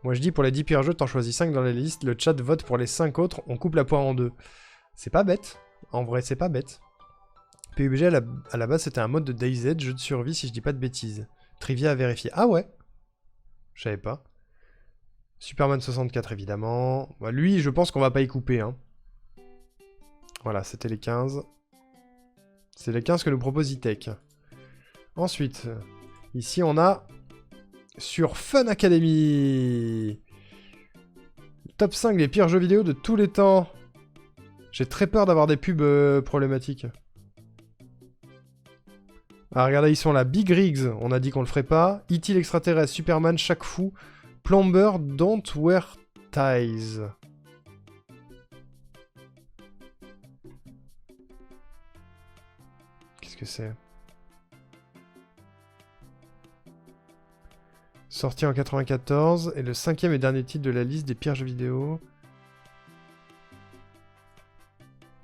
Moi, je dis pour les 10 pires jeux, t'en choisis 5 dans la liste. Le chat vote pour les 5 autres. On coupe la poire en deux. C'est pas bête. En vrai, c'est pas bête. PUBG, à la base, c'était un mode de DayZ, jeu de survie, si je dis pas de bêtises. Trivia à vérifier. Ah ouais? Je savais pas. Superman 64, évidemment. Bah, lui, je pense qu'on va pas y couper. Hein. Voilà, c'était les 15. C'est les 15 que nous propose E-Tech. Ensuite, ici, on a... Sur Fun Academy. Top 5 des pires jeux vidéo de tous les temps. J'ai très peur d'avoir des pubs problématiques. Ah, regardez, ils sont là. Big Rigs, on a dit qu'on le ferait pas. E.T. l'extraterrestre, Superman, Shaq Fu, Plumber, Don't Wear Ties. Qu'est-ce que c'est? Sorti en 94, et le 5e et dernier titre de la liste des pires jeux vidéo.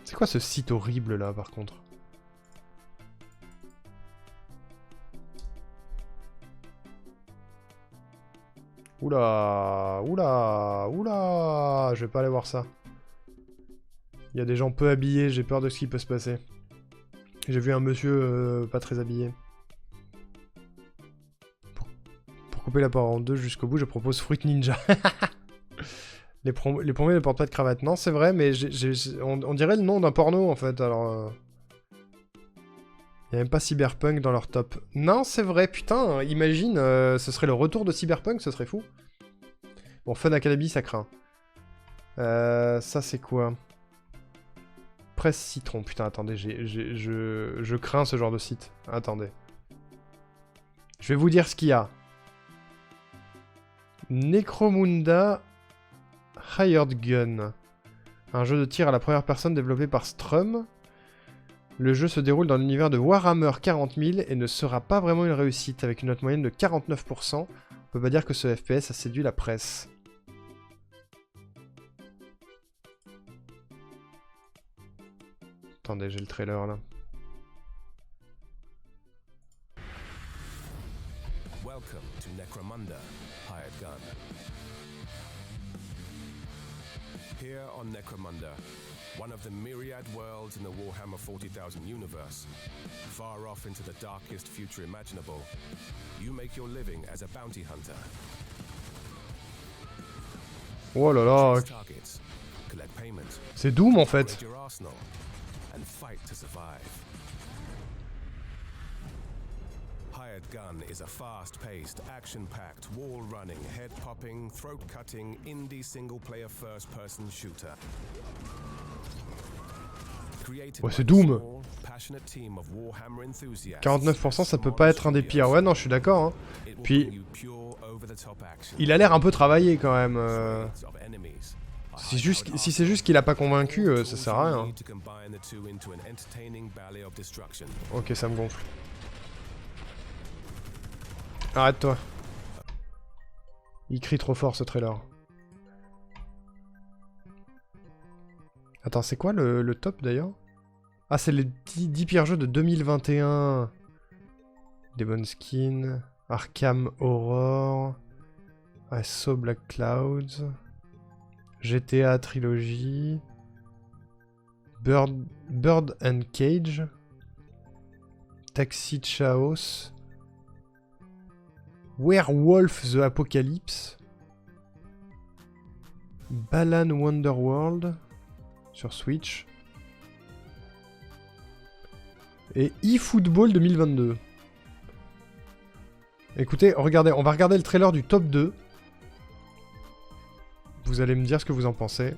C'est quoi ce site horrible là, par contre? Oula, oula, oula, je vais pas aller voir ça. Il y a des gens peu habillés, j'ai peur de ce qui peut se passer. J'ai vu un monsieur pas très habillé. Pour couper la parole en deux jusqu'au bout, je propose Fruit Ninja. les premiers ne portent pas de cravate. Non, c'est vrai, mais on dirait le nom d'un porno en fait, alors... Il n'y a même pas Cyberpunk dans leur top. Non, c'est vrai, putain, imagine, ce serait le retour de Cyberpunk, ce serait fou. Bon, Fun Academy, ça craint. Ça, c'est quoi? Presse Citron, putain, attendez, je crains ce genre de site. Attendez. Je vais vous dire ce qu'il y a. Necromunda Hired Gun. Un jeu de tir à la première personne développé par Strum. Le jeu se déroule dans l'univers de Warhammer 40 000 et ne sera pas vraiment une réussite, avec une note moyenne de 49%. On peut pas dire que ce FPS a séduit la presse. Attendez, j'ai le trailer là. Welcome to Necromunda, Hired Gun. Here on Necromunda, one of the myriad worlds in the Warhammer 40,000 universe, far off into the darkest future imaginable, you make your living as a bounty hunter. Oh là là, Chase targets, collect payment, c'est Doom en fait. upgrade your arsenal, and fight to survive. Hired Gun is a fast-paced, action-packed, wall-running, head-popping, throat-cutting, indie single-player first-person shooter. Ouais, c'est Doom. 49%, ça peut pas être un des pires. Ouais, non, je suis d'accord. Hein. Puis, il a l'air un peu travaillé quand même. Si c'est juste qu'il a pas convaincu, ça sert à rien. Ok, ça me gonfle. Arrête-toi. Il crie trop fort ce trailer. Attends, c'est quoi le top d'ailleurs? Ah, c'est les 10 pires jeux de 2021. Demon Skin, Arkham Horror, I Saw Black Clouds, GTA Trilogy, Bird and Cage, Taxi Chaos, Werewolf the Apocalypse, Balan Wonderworld sur Switch et eFootball 2022. Écoutez, regardez, on va regarder le trailer du top 2. Vous allez me dire ce que vous en pensez.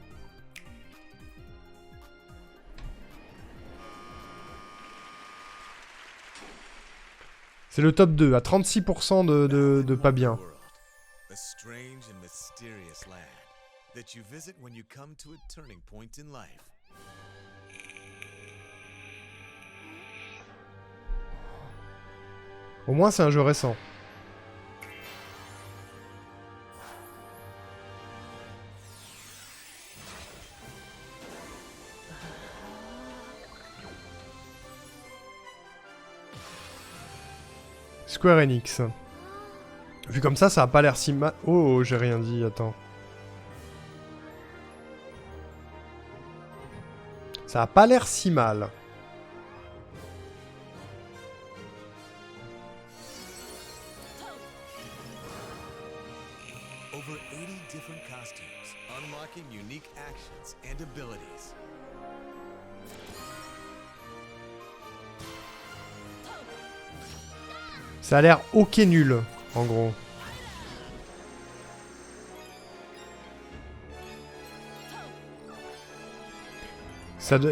C'est le top 2, à 36% de pas bien. A strange and mysterious land that you visit when you come to a turning point in life. Au moins, c'est un jeu récent. Square Enix. Vu comme ça a pas l'air si mal... Oh, j'ai rien dit, attends. Ça a pas l'air si mal. Over 80 different costumes, unlocking unique actions and abilities. Ça a l'air ok nul, en gros.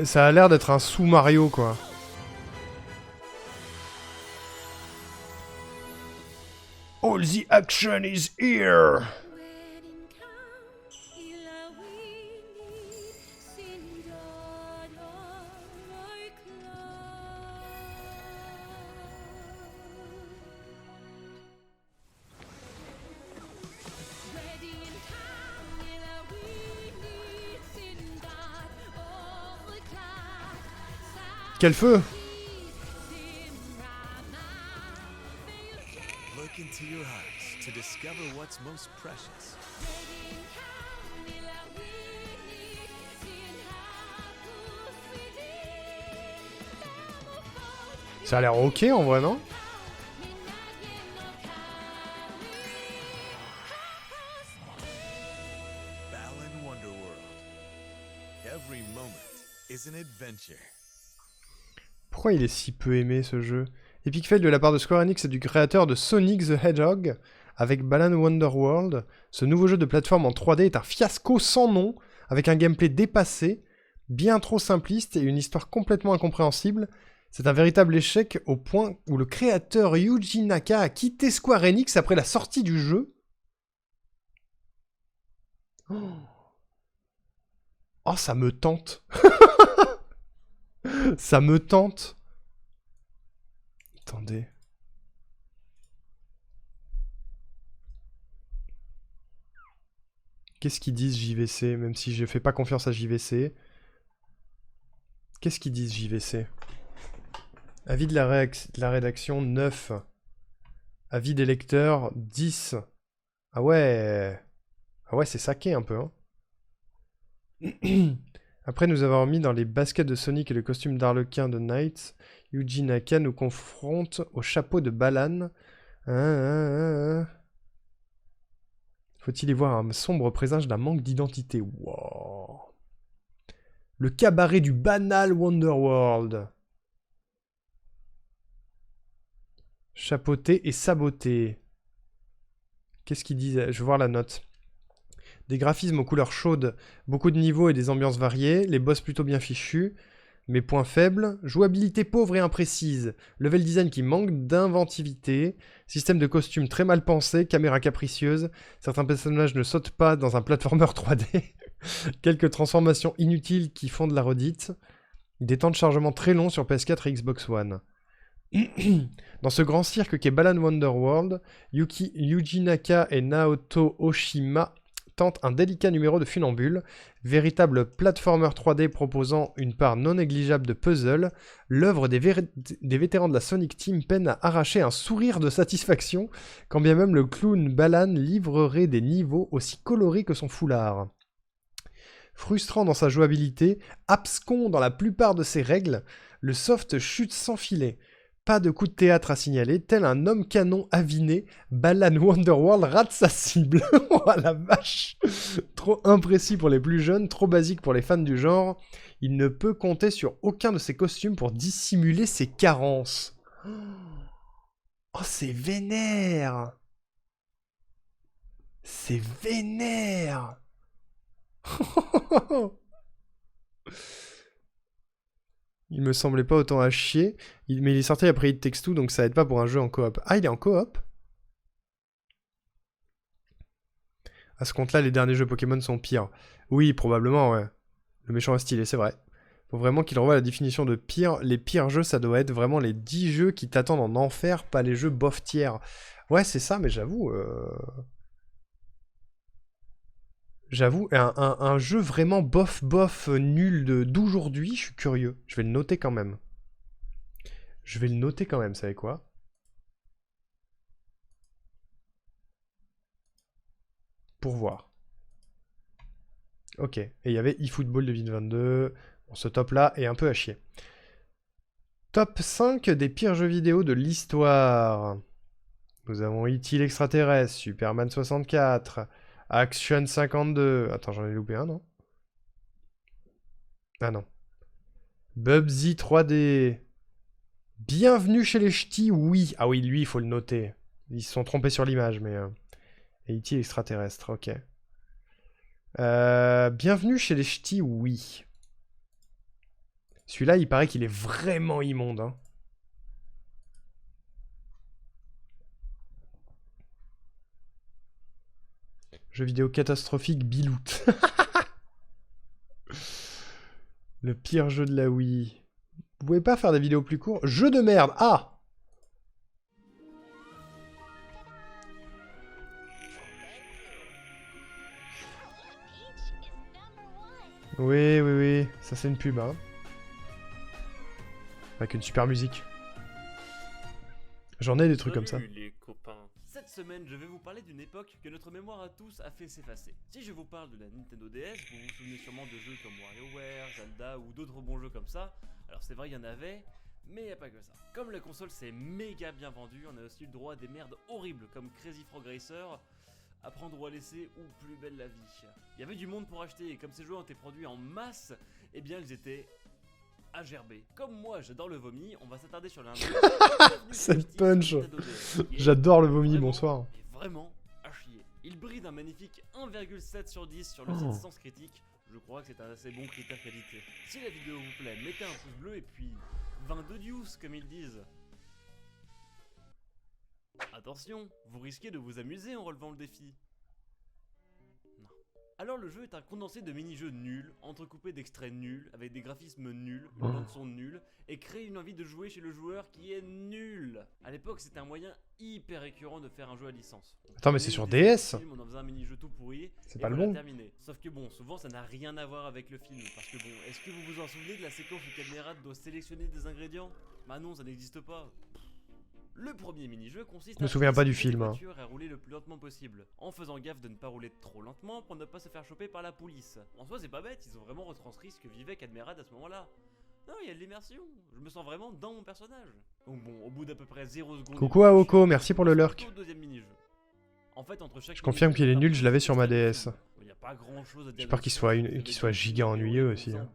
Ça a l'air d'être un sous-Mario, quoi. All the action is here. Quel feu! Look into your hearts to discover what's most precious. Ça a l'air ok en vrai, non? Balan Wonderworld. Every moment is an adventure. Pourquoi il est si peu aimé ce jeu? Epic fail de la part de Square Enix et du créateur de Sonic the Hedgehog avec Balan Wonderworld. Ce nouveau jeu de plateforme en 3D est un fiasco sans nom, avec un gameplay dépassé, bien trop simpliste et une histoire complètement incompréhensible. C'est un véritable échec au point où le créateur Yuji Naka a quitté Square Enix après la sortie du jeu. Oh, ça me tente. Ça me tente. Attendez. Qu'est-ce qu'ils disent JVC, même si je fais pas confiance à JVC. Qu'est-ce qu'ils disent JVC? Avis de la rédaction 9. Avis des lecteurs 10. Ah ouais. Ah ouais, c'est saqué un peu. Hein. Après nous avoir mis dans les baskets de Sonic et le costume d'Arlequin de Knight, Yuji Naka nous confronte au chapeau de Balan. Faut-il y voir un sombre présage d'un manque d'identité? Wow. Le cabaret du banal Wonderworld. Chapeauté et saboté. Qu'est-ce qu'ils disent? Je vais voir la note. Des graphismes aux couleurs chaudes, beaucoup de niveaux et des ambiances variées, les boss plutôt bien fichus. Mes points faibles, jouabilité pauvre et imprécise, level design qui manque d'inventivité, système de costume très mal pensé, caméra capricieuse, certains personnages ne sautent pas dans un platformer 3D, quelques transformations inutiles qui font de la redite, des temps de chargement très longs sur PS4 et Xbox One. Dans ce grand cirque qu'est Balan Wonderworld, Yuji Naka et Naoto Oshima tentent un délicat numéro de funambule, véritable platformer 3D proposant une part non négligeable de puzzle, l'œuvre des vétérans de la Sonic Team peine à arracher un sourire de satisfaction, quand bien même le clown Balan livrerait des niveaux aussi colorés que son foulard. Frustrant dans sa jouabilité, abscon dans la plupart de ses règles, le soft chute sans filet. Pas de coup de théâtre à signaler, tel un homme canon aviné, Balan Wonderworld rate sa cible. Oh la vache! Trop imprécis pour les plus jeunes, trop basique pour les fans du genre. Il ne peut compter sur aucun de ses costumes pour dissimuler ses carences. Oh, c'est vénère! C'est vénère! Il me semblait pas autant à chier. Mais il est sorti après It Takes Two, donc ça aide pas pour un jeu en coop. Ah, il est en coop? À ce compte-là, les derniers jeux Pokémon sont pires. Oui, probablement, ouais. Le méchant est stylé, c'est vrai. Faut vraiment qu'il revoie la définition de pire. Les pires jeux, ça doit être vraiment les 10 jeux qui t'attendent en enfer, pas les jeux bof tiers. Ouais, c'est ça, mais j'avoue... J'avoue, un jeu vraiment bof nul d'aujourd'hui, je suis curieux. Je vais le noter quand même. Je vais le noter quand même, vous savez quoi? Pour voir. Ok. Et il y avait eFootball 2022. Bon, ce top-là est un peu à chier. Top 5 des pires jeux vidéo de l'histoire. Nous avons E.T. l'extraterrestre, Superman 64, Action 52... Attends, j'en ai loupé un, non? Ah non. Bubsy 3D. Bienvenue chez les ch'tis, oui. Ah oui, lui, il faut le noter. Ils se sont trompés sur l'image, mais... E.T. l'extraterrestre, ok. Bienvenue chez les ch'tis, oui. Celui-là, il paraît qu'il est vraiment immonde, hein. Jeu vidéo catastrophique, Bilout. Le pire jeu de la Wii. Vous pouvez pas faire des vidéos plus courtes? Jeu de merde. Ah! Oui, oui, oui. Ça, c'est une pub, hein. Avec une super musique. J'en ai des trucs comme ça. Les copains. Cette semaine, je vais vous parler d'une époque que notre mémoire à tous a fait s'effacer. Si je vous parle de la Nintendo DS, vous vous souvenez sûrement de jeux comme WarioWare, Zelda ou d'autres bons jeux comme ça. Alors c'est vrai, il y en avait, mais il n'y a pas que ça. Comme la console s'est méga bien vendue, on a aussi eu le droit à des merdes horribles comme Crazy Frog Racer, Apprendre ou à laisser ou Plus belle la vie. Il y avait du monde pour acheter et comme ces jeux ont été produits en masse, eh bien ils étaient à gerber. Comme moi, j'adore le vomi, on va s'attarder sur l'un Cette punch. J'adore le vomi, bonsoir. Vraiment à chier. Il brille d'un magnifique 1,7 sur 10 sur le site Sens Critique. Je crois que c'est un assez bon critère qualité. Si la vidéo vous plaît, mettez un pouce bleu et puis 22 deuce comme ils disent. Attention, vous risquez de vous amuser en relevant le défi. Non. Alors le jeu est un condensé de mini-jeux nuls, entrecoupés d'extraits nuls, avec des graphismes nuls, une bande-son nulle, et crée une envie de jouer chez le joueur qui est nul. À l'époque, c'était un moyen hyper récurrent de faire un jeu à licence. Attends, mais c'est sur DS. On en faisait un mini-jeu tout pourri. C'est pas le bon. Terminé. Sauf que bon, souvent ça n'a rien à voir avec le film. Parce que bon, est-ce que vous vous en souvenez de la séquence où Cadmerade doit sélectionner des ingrédients? Bah non, ça n'existe pas. Le premier mini-jeu consiste Je me souviens pas du film. À rouler le plus lentement possible, en faisant gaffe de ne pas rouler trop lentement pour ne pas se faire choper par la police. En soi, c'est pas bête, ils ont vraiment retranscrit ce que vivait Cadmerade à ce moment-là. Non, il y a de l'immersion, je me sens vraiment dans mon personnage. Donc bon, au bout d'à peu près 0 secondes... Coucou Aoko, merci pour le lurk. Deuxième mini-jeu. En fait, entre chaque je confirme qu'il est nul, je l'avais sur ma DS. Il y a pas grand-chose à dire. J'espère qu'il soit giga ennuyeux aussi. Hein.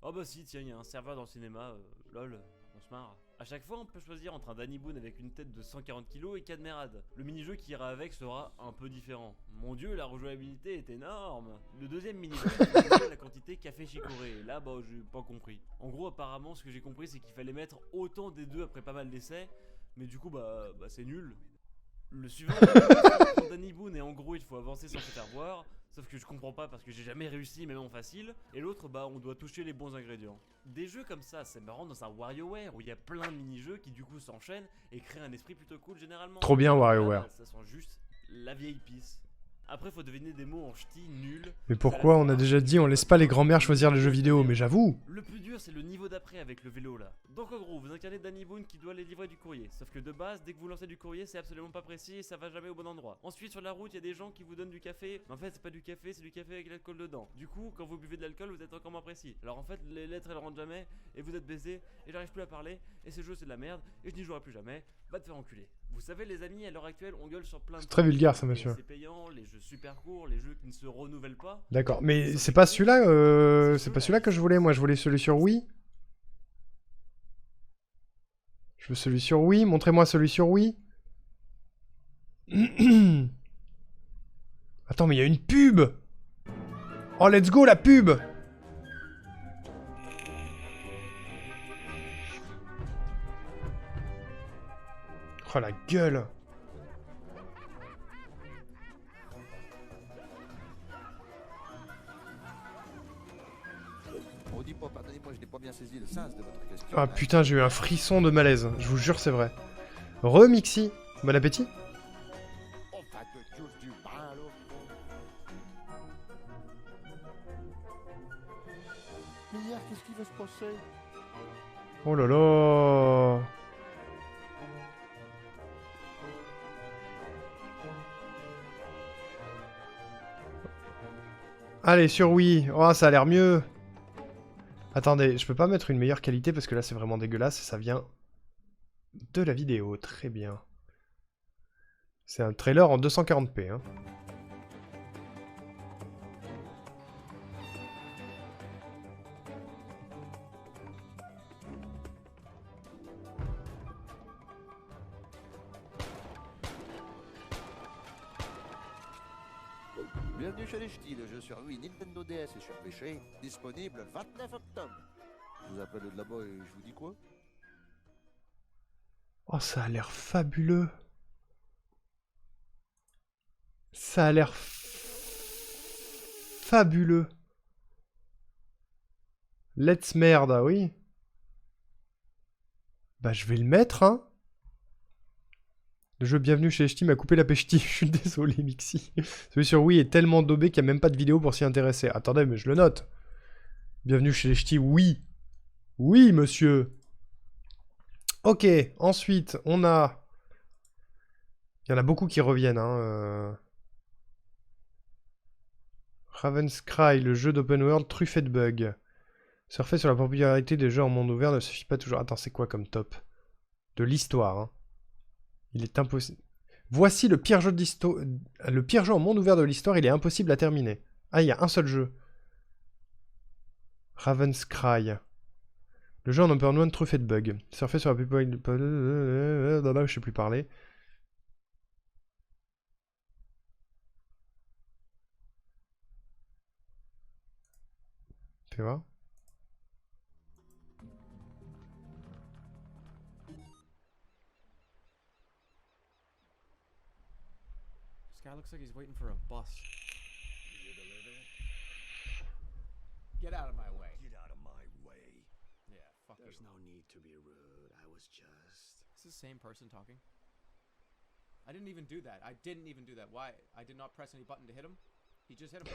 Oh bah si, tiens, il y a un serveur dans le cinéma, lol, on se marre. A chaque fois, on peut choisir entre un Danny Boone avec une tête de 140 kg et Cadmerade. Le mini-jeu qui ira avec sera un peu différent. Mon dieu, la rejouabilité est énorme. Le deuxième mini-jeu, c'est la quantité café chicorée. Et là, bah, j'ai pas compris. En gros, apparemment, ce que j'ai compris, c'est qu'il fallait mettre autant des deux après pas mal d'essais. Mais du coup, bah c'est nul. Le suivant, c'est Danny Boone et en gros, il faut avancer sans se faire voir. Sauf que je comprends pas parce que j'ai jamais réussi, même en facile. Et l'autre, bah, on doit toucher les bons ingrédients. Des jeux comme ça, c'est marrant dans un WarioWare où il y a plein de mini-jeux qui du coup s'enchaînent et créent un esprit plutôt cool généralement. Trop bien WarioWare. Ça sent juste la vieille pisse. Après, faut deviner des mots en ch'ti nuls. Mais pourquoi? On a déjà dit on laisse pas les grands-mères choisir les jeux vidéo, mais j'avoue. Le plus dur, c'est le niveau d'après avec le vélo là. Donc en gros, vous incarnez Danny Boone qui doit aller livrer du courrier. Sauf que de base, dès que vous lancez du courrier, c'est absolument pas précis et ça va jamais au bon endroit. Ensuite, sur la route, il y a des gens qui vous donnent du café. Mais en fait, c'est pas du café, c'est du café avec l'alcool dedans. Du coup, quand vous buvez de l'alcool, vous êtes encore moins précis. Alors en fait, les lettres elles rentrent jamais et vous êtes baisé et j'arrive plus à parler et ce jeu c'est de la merde et je n'y jouerai plus jamais. Va te faire enculer. Vous savez les amis, à l'heure actuelle, on gueule sur plein de... C'est très vulgaire ça, monsieur. C'est payant, les jeux super courts, les jeux qui ne se renouvellent pas. D'accord, mais c'est pas celui-là c'est pas celui-là que je voulais, moi je voulais celui sur Wii. Je veux celui sur Wii, montrez-moi celui sur Wii. Attends, mais il y a une pub. Oh, let's go la pub. Oh la gueule. Pardonnez-moi, je n'ai pas bien saisi le sens de votre question. Ah putain, j'ai eu un frisson de malaise. Je vous jure, c'est vrai. Remixi. Bon appétit. Mais hier, qu'est-ce qui va se passer? Oh là là. Allez, sur Wii. Oh, ça a l'air mieux. Attendez, je peux pas mettre une meilleure qualité parce que là c'est vraiment dégueulasse et ça vient de la vidéo. Très bien. C'est un trailer en 240p. Hein. Bienvenue chez les ch'tis, le jeu sur Wii, Nintendo DS et sur PC, disponible le 29 octobre. Je vous appelle de là-bas et je vous dis quoi? Oh, ça a l'air fabuleux. Ça a l'air fabuleux. Let's merde, ah oui. Bah je vais le mettre, hein. Le jeu Bienvenue chez les Ch'tis m'a coupé la pêche-tis. Je suis désolé, Mixi. Celui sur Wii est tellement daubé qu'il n'y a même pas de vidéo pour s'y intéresser. Attendez, mais je le note. Bienvenue chez les Ch'tis, oui. Oui, monsieur. Ok, ensuite, on a... Il y en a beaucoup qui reviennent, hein. Raven's Cry, le jeu d'open world truffé de bugs. Surfer sur la popularité des jeux en monde ouvert ne suffit pas toujours... Attends, c'est quoi comme top? De l'histoire, hein. Il est impossible. Voici le pire jeu d'histoire. Le pire jeu en monde ouvert de l'histoire, il est impossible à terminer. Ah, il y a un seul jeu. Raven's Cry. Le jeu en open world truffé de bugs. Surfer sur la popularité... Je sais plus parler. Fais voir. This guy looks like he's waiting for a bus. Get out of my way. Get out of my way. Yeah, fuck There's you. no need to be rude. I was just... Is this the same person talking? I didn't even do that. I didn't even do that. Why? I did not press any button to hit him. He just hit him.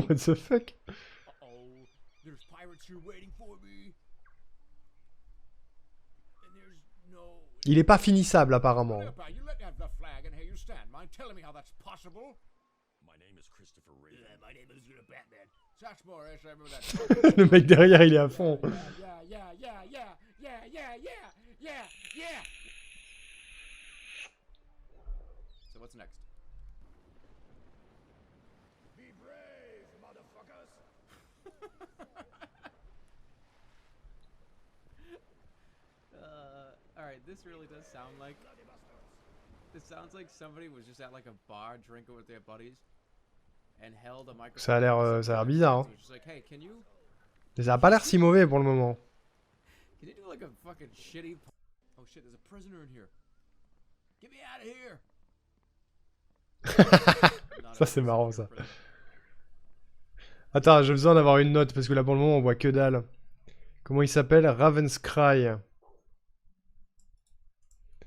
What the fuck? Uh-oh. There's pirates here waiting for me. And there's no... Il est pas finissable apparemment. You let me have the flag and here you stand. Mind telling me how that's possible? My name is Christopher Reeve. Yeah, my name is Batman. That's more I remember that. Le mec derrière, il est à fond. Yeah. So what's next? Be brave, motherfuckers. Alright, this really does sound like... This sounds like somebody was just at like a bar drinking with their buddies and held a microphone. Ça a l'air bizarre. Hein. Just like, hey, can you... Mais ça a pas l'air si mauvais pour le moment. Can you do like a fucking shitty... Oh shit, there's a prisoner in here. Get me out of here. Ça c'est marrant ça. Attends, j'ai besoin d'avoir une note parce que là pour le moment on voit que dalle. Comment il s'appelle? Raven's Cry.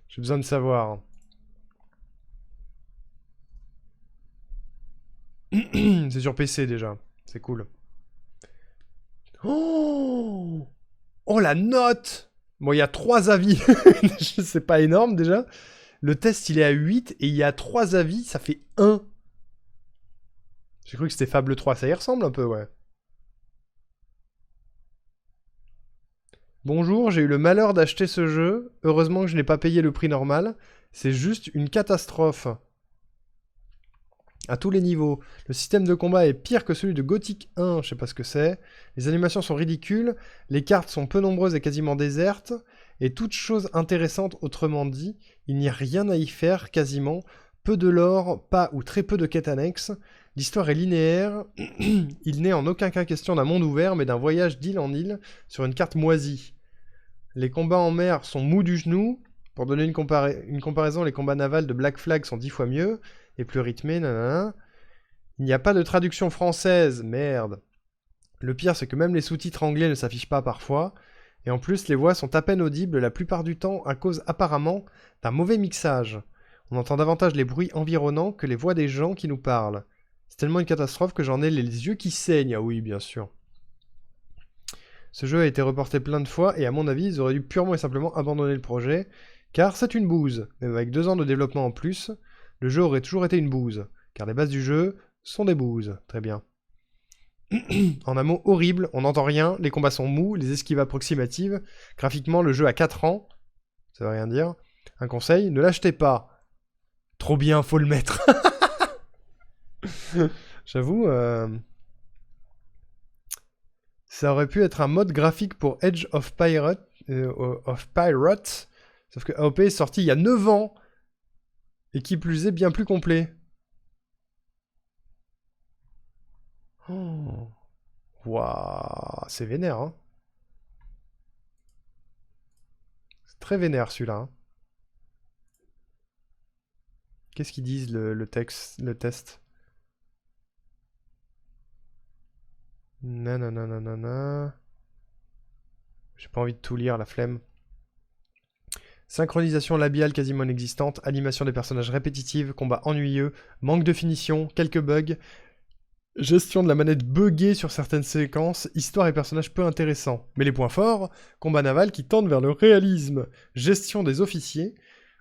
J'ai besoin de savoir. C'est sur PC déjà. C'est cool. Oh, oh la note. Bon, il y a 3 avis. C'est pas énorme déjà. Le test il est à 8 et il y a 3 avis, ça fait 1. J'ai cru que c'était Fable 3, ça y ressemble un peu, ouais. Bonjour, j'ai eu le malheur d'acheter ce jeu. Heureusement que je n'ai pas payé le prix normal. C'est juste une catastrophe. À tous les niveaux. Le système de combat est pire que celui de Gothic 1, je sais pas ce que c'est. Les animations sont ridicules. Les cartes sont peu nombreuses et quasiment désertes. Et toute chose intéressante, autrement dit, il n'y a rien à y faire, quasiment. Peu de lore, pas ou très peu de quêtes annexes. L'histoire est linéaire. Il n'est en aucun cas question d'un monde ouvert, mais d'un voyage d'île en île sur une carte moisie. Les combats en mer sont mous du genou. Pour donner une comparaison, les combats navals de Black Flag sont 10 fois mieux et plus rythmés. Nanana. Il n'y a pas de traduction française, merde. Le pire, c'est que même les sous-titres anglais ne s'affichent pas parfois. Et en plus, les voix sont à peine audibles la plupart du temps à cause apparemment d'un mauvais mixage. On entend davantage les bruits environnants que les voix des gens qui nous parlent. C'est tellement une catastrophe que j'en ai les yeux qui saignent. Ah oui, bien sûr. Ce jeu a été reporté plein de fois et à mon avis, ils auraient dû purement et simplement abandonner le projet, car c'est une bouse. Même avec 2 ans de développement en plus, le jeu aurait toujours été une bouse, car les bases du jeu sont des bouses. Très bien. En un mot, horrible, on n'entend rien, les combats sont mous, les esquives approximatives. Graphiquement, le jeu a 4 ans. Ça veut rien dire. Un conseil, ne l'achetez pas. Trop bien, faut le mettre. J'avoue, ça aurait pu être un mode graphique pour Edge of Pirate, sauf que AOP est sorti il y a 9 ans, et qui plus est bien plus complet. Oh. Waouh, c'est vénère, hein. C'est très vénère celui-là. Hein. Qu'est-ce qu'ils disent le test? Nanana. J'ai pas envie de tout lire, la flemme. Synchronisation labiale quasiment inexistante, animation des personnages répétitive, combat ennuyeux, manque de finition, quelques bugs, gestion de la manette buggée sur certaines séquences, histoire et personnages peu intéressants. Mais les points forts, combat naval qui tendent vers le réalisme, gestion des officiers,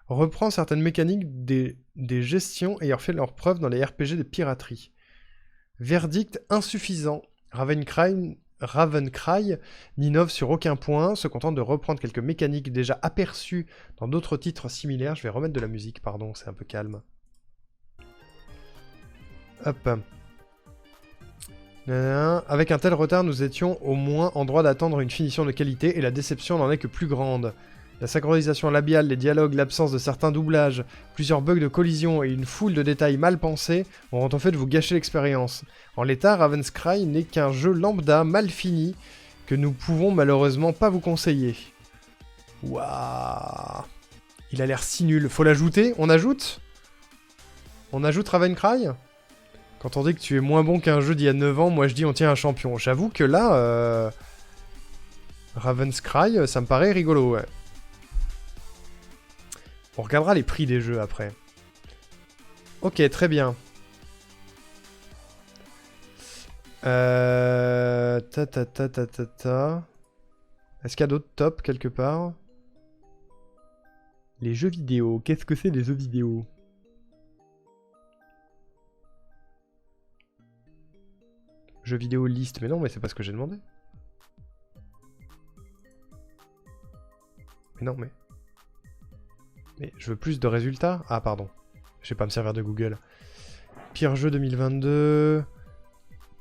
reprend certaines mécaniques des gestions ayant fait leur preuve dans les RPG de piraterie. Verdict insuffisant. Ravencry n'innove sur aucun point, se contente de reprendre quelques mécaniques déjà aperçues dans d'autres titres similaires. Je vais remettre de la musique, pardon, c'est un peu calme. Hop. Avec un tel retard, nous étions au moins en droit d'attendre une finition de qualité et la déception n'en est que plus grande. La synchronisation labiale, les dialogues, l'absence de certains doublages, plusieurs bugs de collision et une foule de détails mal pensés auront en fait de vous gâcher l'expérience. En l'état, Ravenscry n'est qu'un jeu lambda mal fini que nous pouvons malheureusement pas vous conseiller. Waouh. Il a l'air si nul. Faut l'ajouter? On ajoute? On ajoute Ravenscry? Quand on dit que tu es moins bon qu'un jeu d'il y a 9 ans, moi je dis on tient un champion. J'avoue que là, Ravenscry, ça me paraît rigolo, ouais. On regardera les prix des jeux après. Ok, très bien. Est-ce qu'il y a d'autres tops quelque part? Les jeux vidéo. Qu'est-ce que c'est les jeux vidéo? Jeux vidéo liste. Mais non, mais c'est pas ce que j'ai demandé. Mais non, mais je veux plus de résultats. Ah, pardon. Je vais pas me servir de Google. Pire jeu 2022.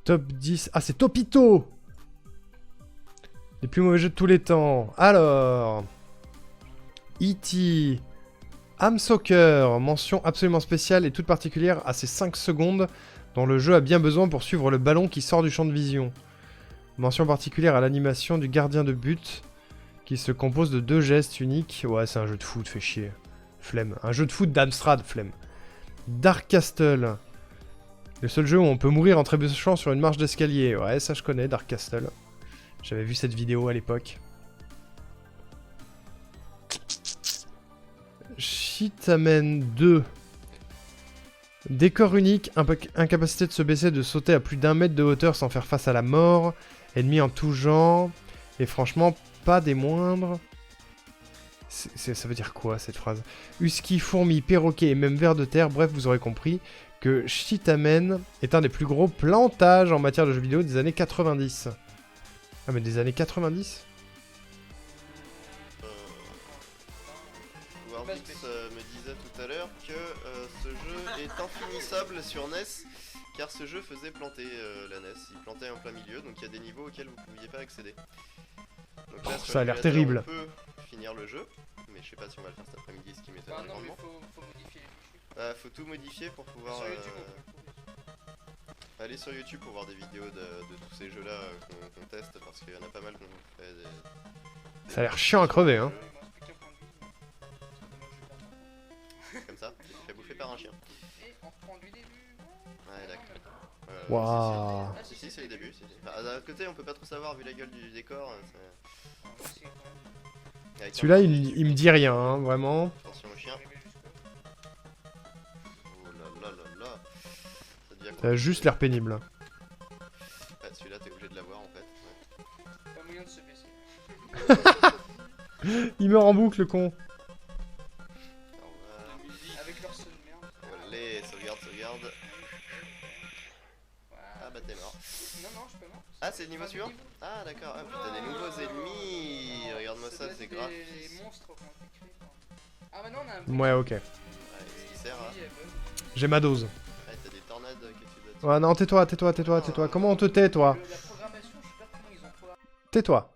Top 10. Ah, c'est Topito! Les plus mauvais jeux de tous les temps. Alors. E.T. Am Soccer. Mention absolument spéciale et toute particulière à ces 5 secondes dont le jeu a bien besoin pour suivre le ballon qui sort du champ de vision. Mention particulière à l'animation du gardien de but qui se compose de 2 gestes uniques. Ouais, c'est un jeu de foot, fait chier. Flemme. Un jeu de foot d'Amstrad, flemme. Dark Castle. Le seul jeu où on peut mourir en trébuchant sur une marche d'escalier. Ouais, ça je connais, Dark Castle. J'avais vu cette vidéo à l'époque. Shitamen 2. Décor unique, incapacité de se baisser, de sauter à plus d'1 mètre de hauteur sans faire face à la mort. Ennemis en tout genre. Et franchement, pas des moindres. Ça veut dire quoi cette phrase? Husky, fourmis, perroquets et même vers de terre, bref, vous aurez compris que Shitamen est un des plus gros plantages en matière de jeux vidéo des années 90. Ah, mais des années 90? Warbix me disait tout à l'heure que ce jeu est infinissable sur NES, car ce jeu faisait planter la NES. Il plantait en plein milieu, donc il y a des niveaux auxquels vous ne pouviez pas accéder. Donc là, ça a l'air terrible. On peut finir le jeu, mais je sais pas si on va le faire cet après-midi, ce qui m'étonne grandement. Non, mais faut modifier les fichiers. Faut tout modifier pour pouvoir aller sur YouTube pour voir des vidéos de tous ces jeux-là qu'on teste, parce qu'il y en a pas mal qu'on fait des ça a l'air chiant à crever, hein. Comme ça, tu te fais bouffer par un chien. Et on reprend du début. Ouais, d'accord. Waouh. Si, c'est le début. Bah, d'un côté, on peut pas trop savoir vu la gueule du décor. Celui-là, il me dit rien, hein, vraiment. Attention au chien. Oh là là là là. Ça devient Ça a juste l'air pénible. Ouais, celui-là, t'es obligé de l'avoir en fait. Ouais. Pas moyen de se baisser. Il meurt en boucle, le con. Avec leur son de merde. Allez, sauvegarde. bah t'es mort. Non, non, je suis pas mort. Ah, c'est le niveau suivant? Ah, d'accord. Ah, putain, des nouveaux ennemis. Regarde-moi ça, c'est grave. Des monstres qui ont été créés. Ah, bah non, on a un. Ouais, ok. Ouais, ce qui sert à. J'ai ma dose. Ouais, t'as des tornades que tu dois. Ouais, non, tais-toi. Comment on te tait, toi? La programmation, je sais pas comment ils ont. Tais-toi.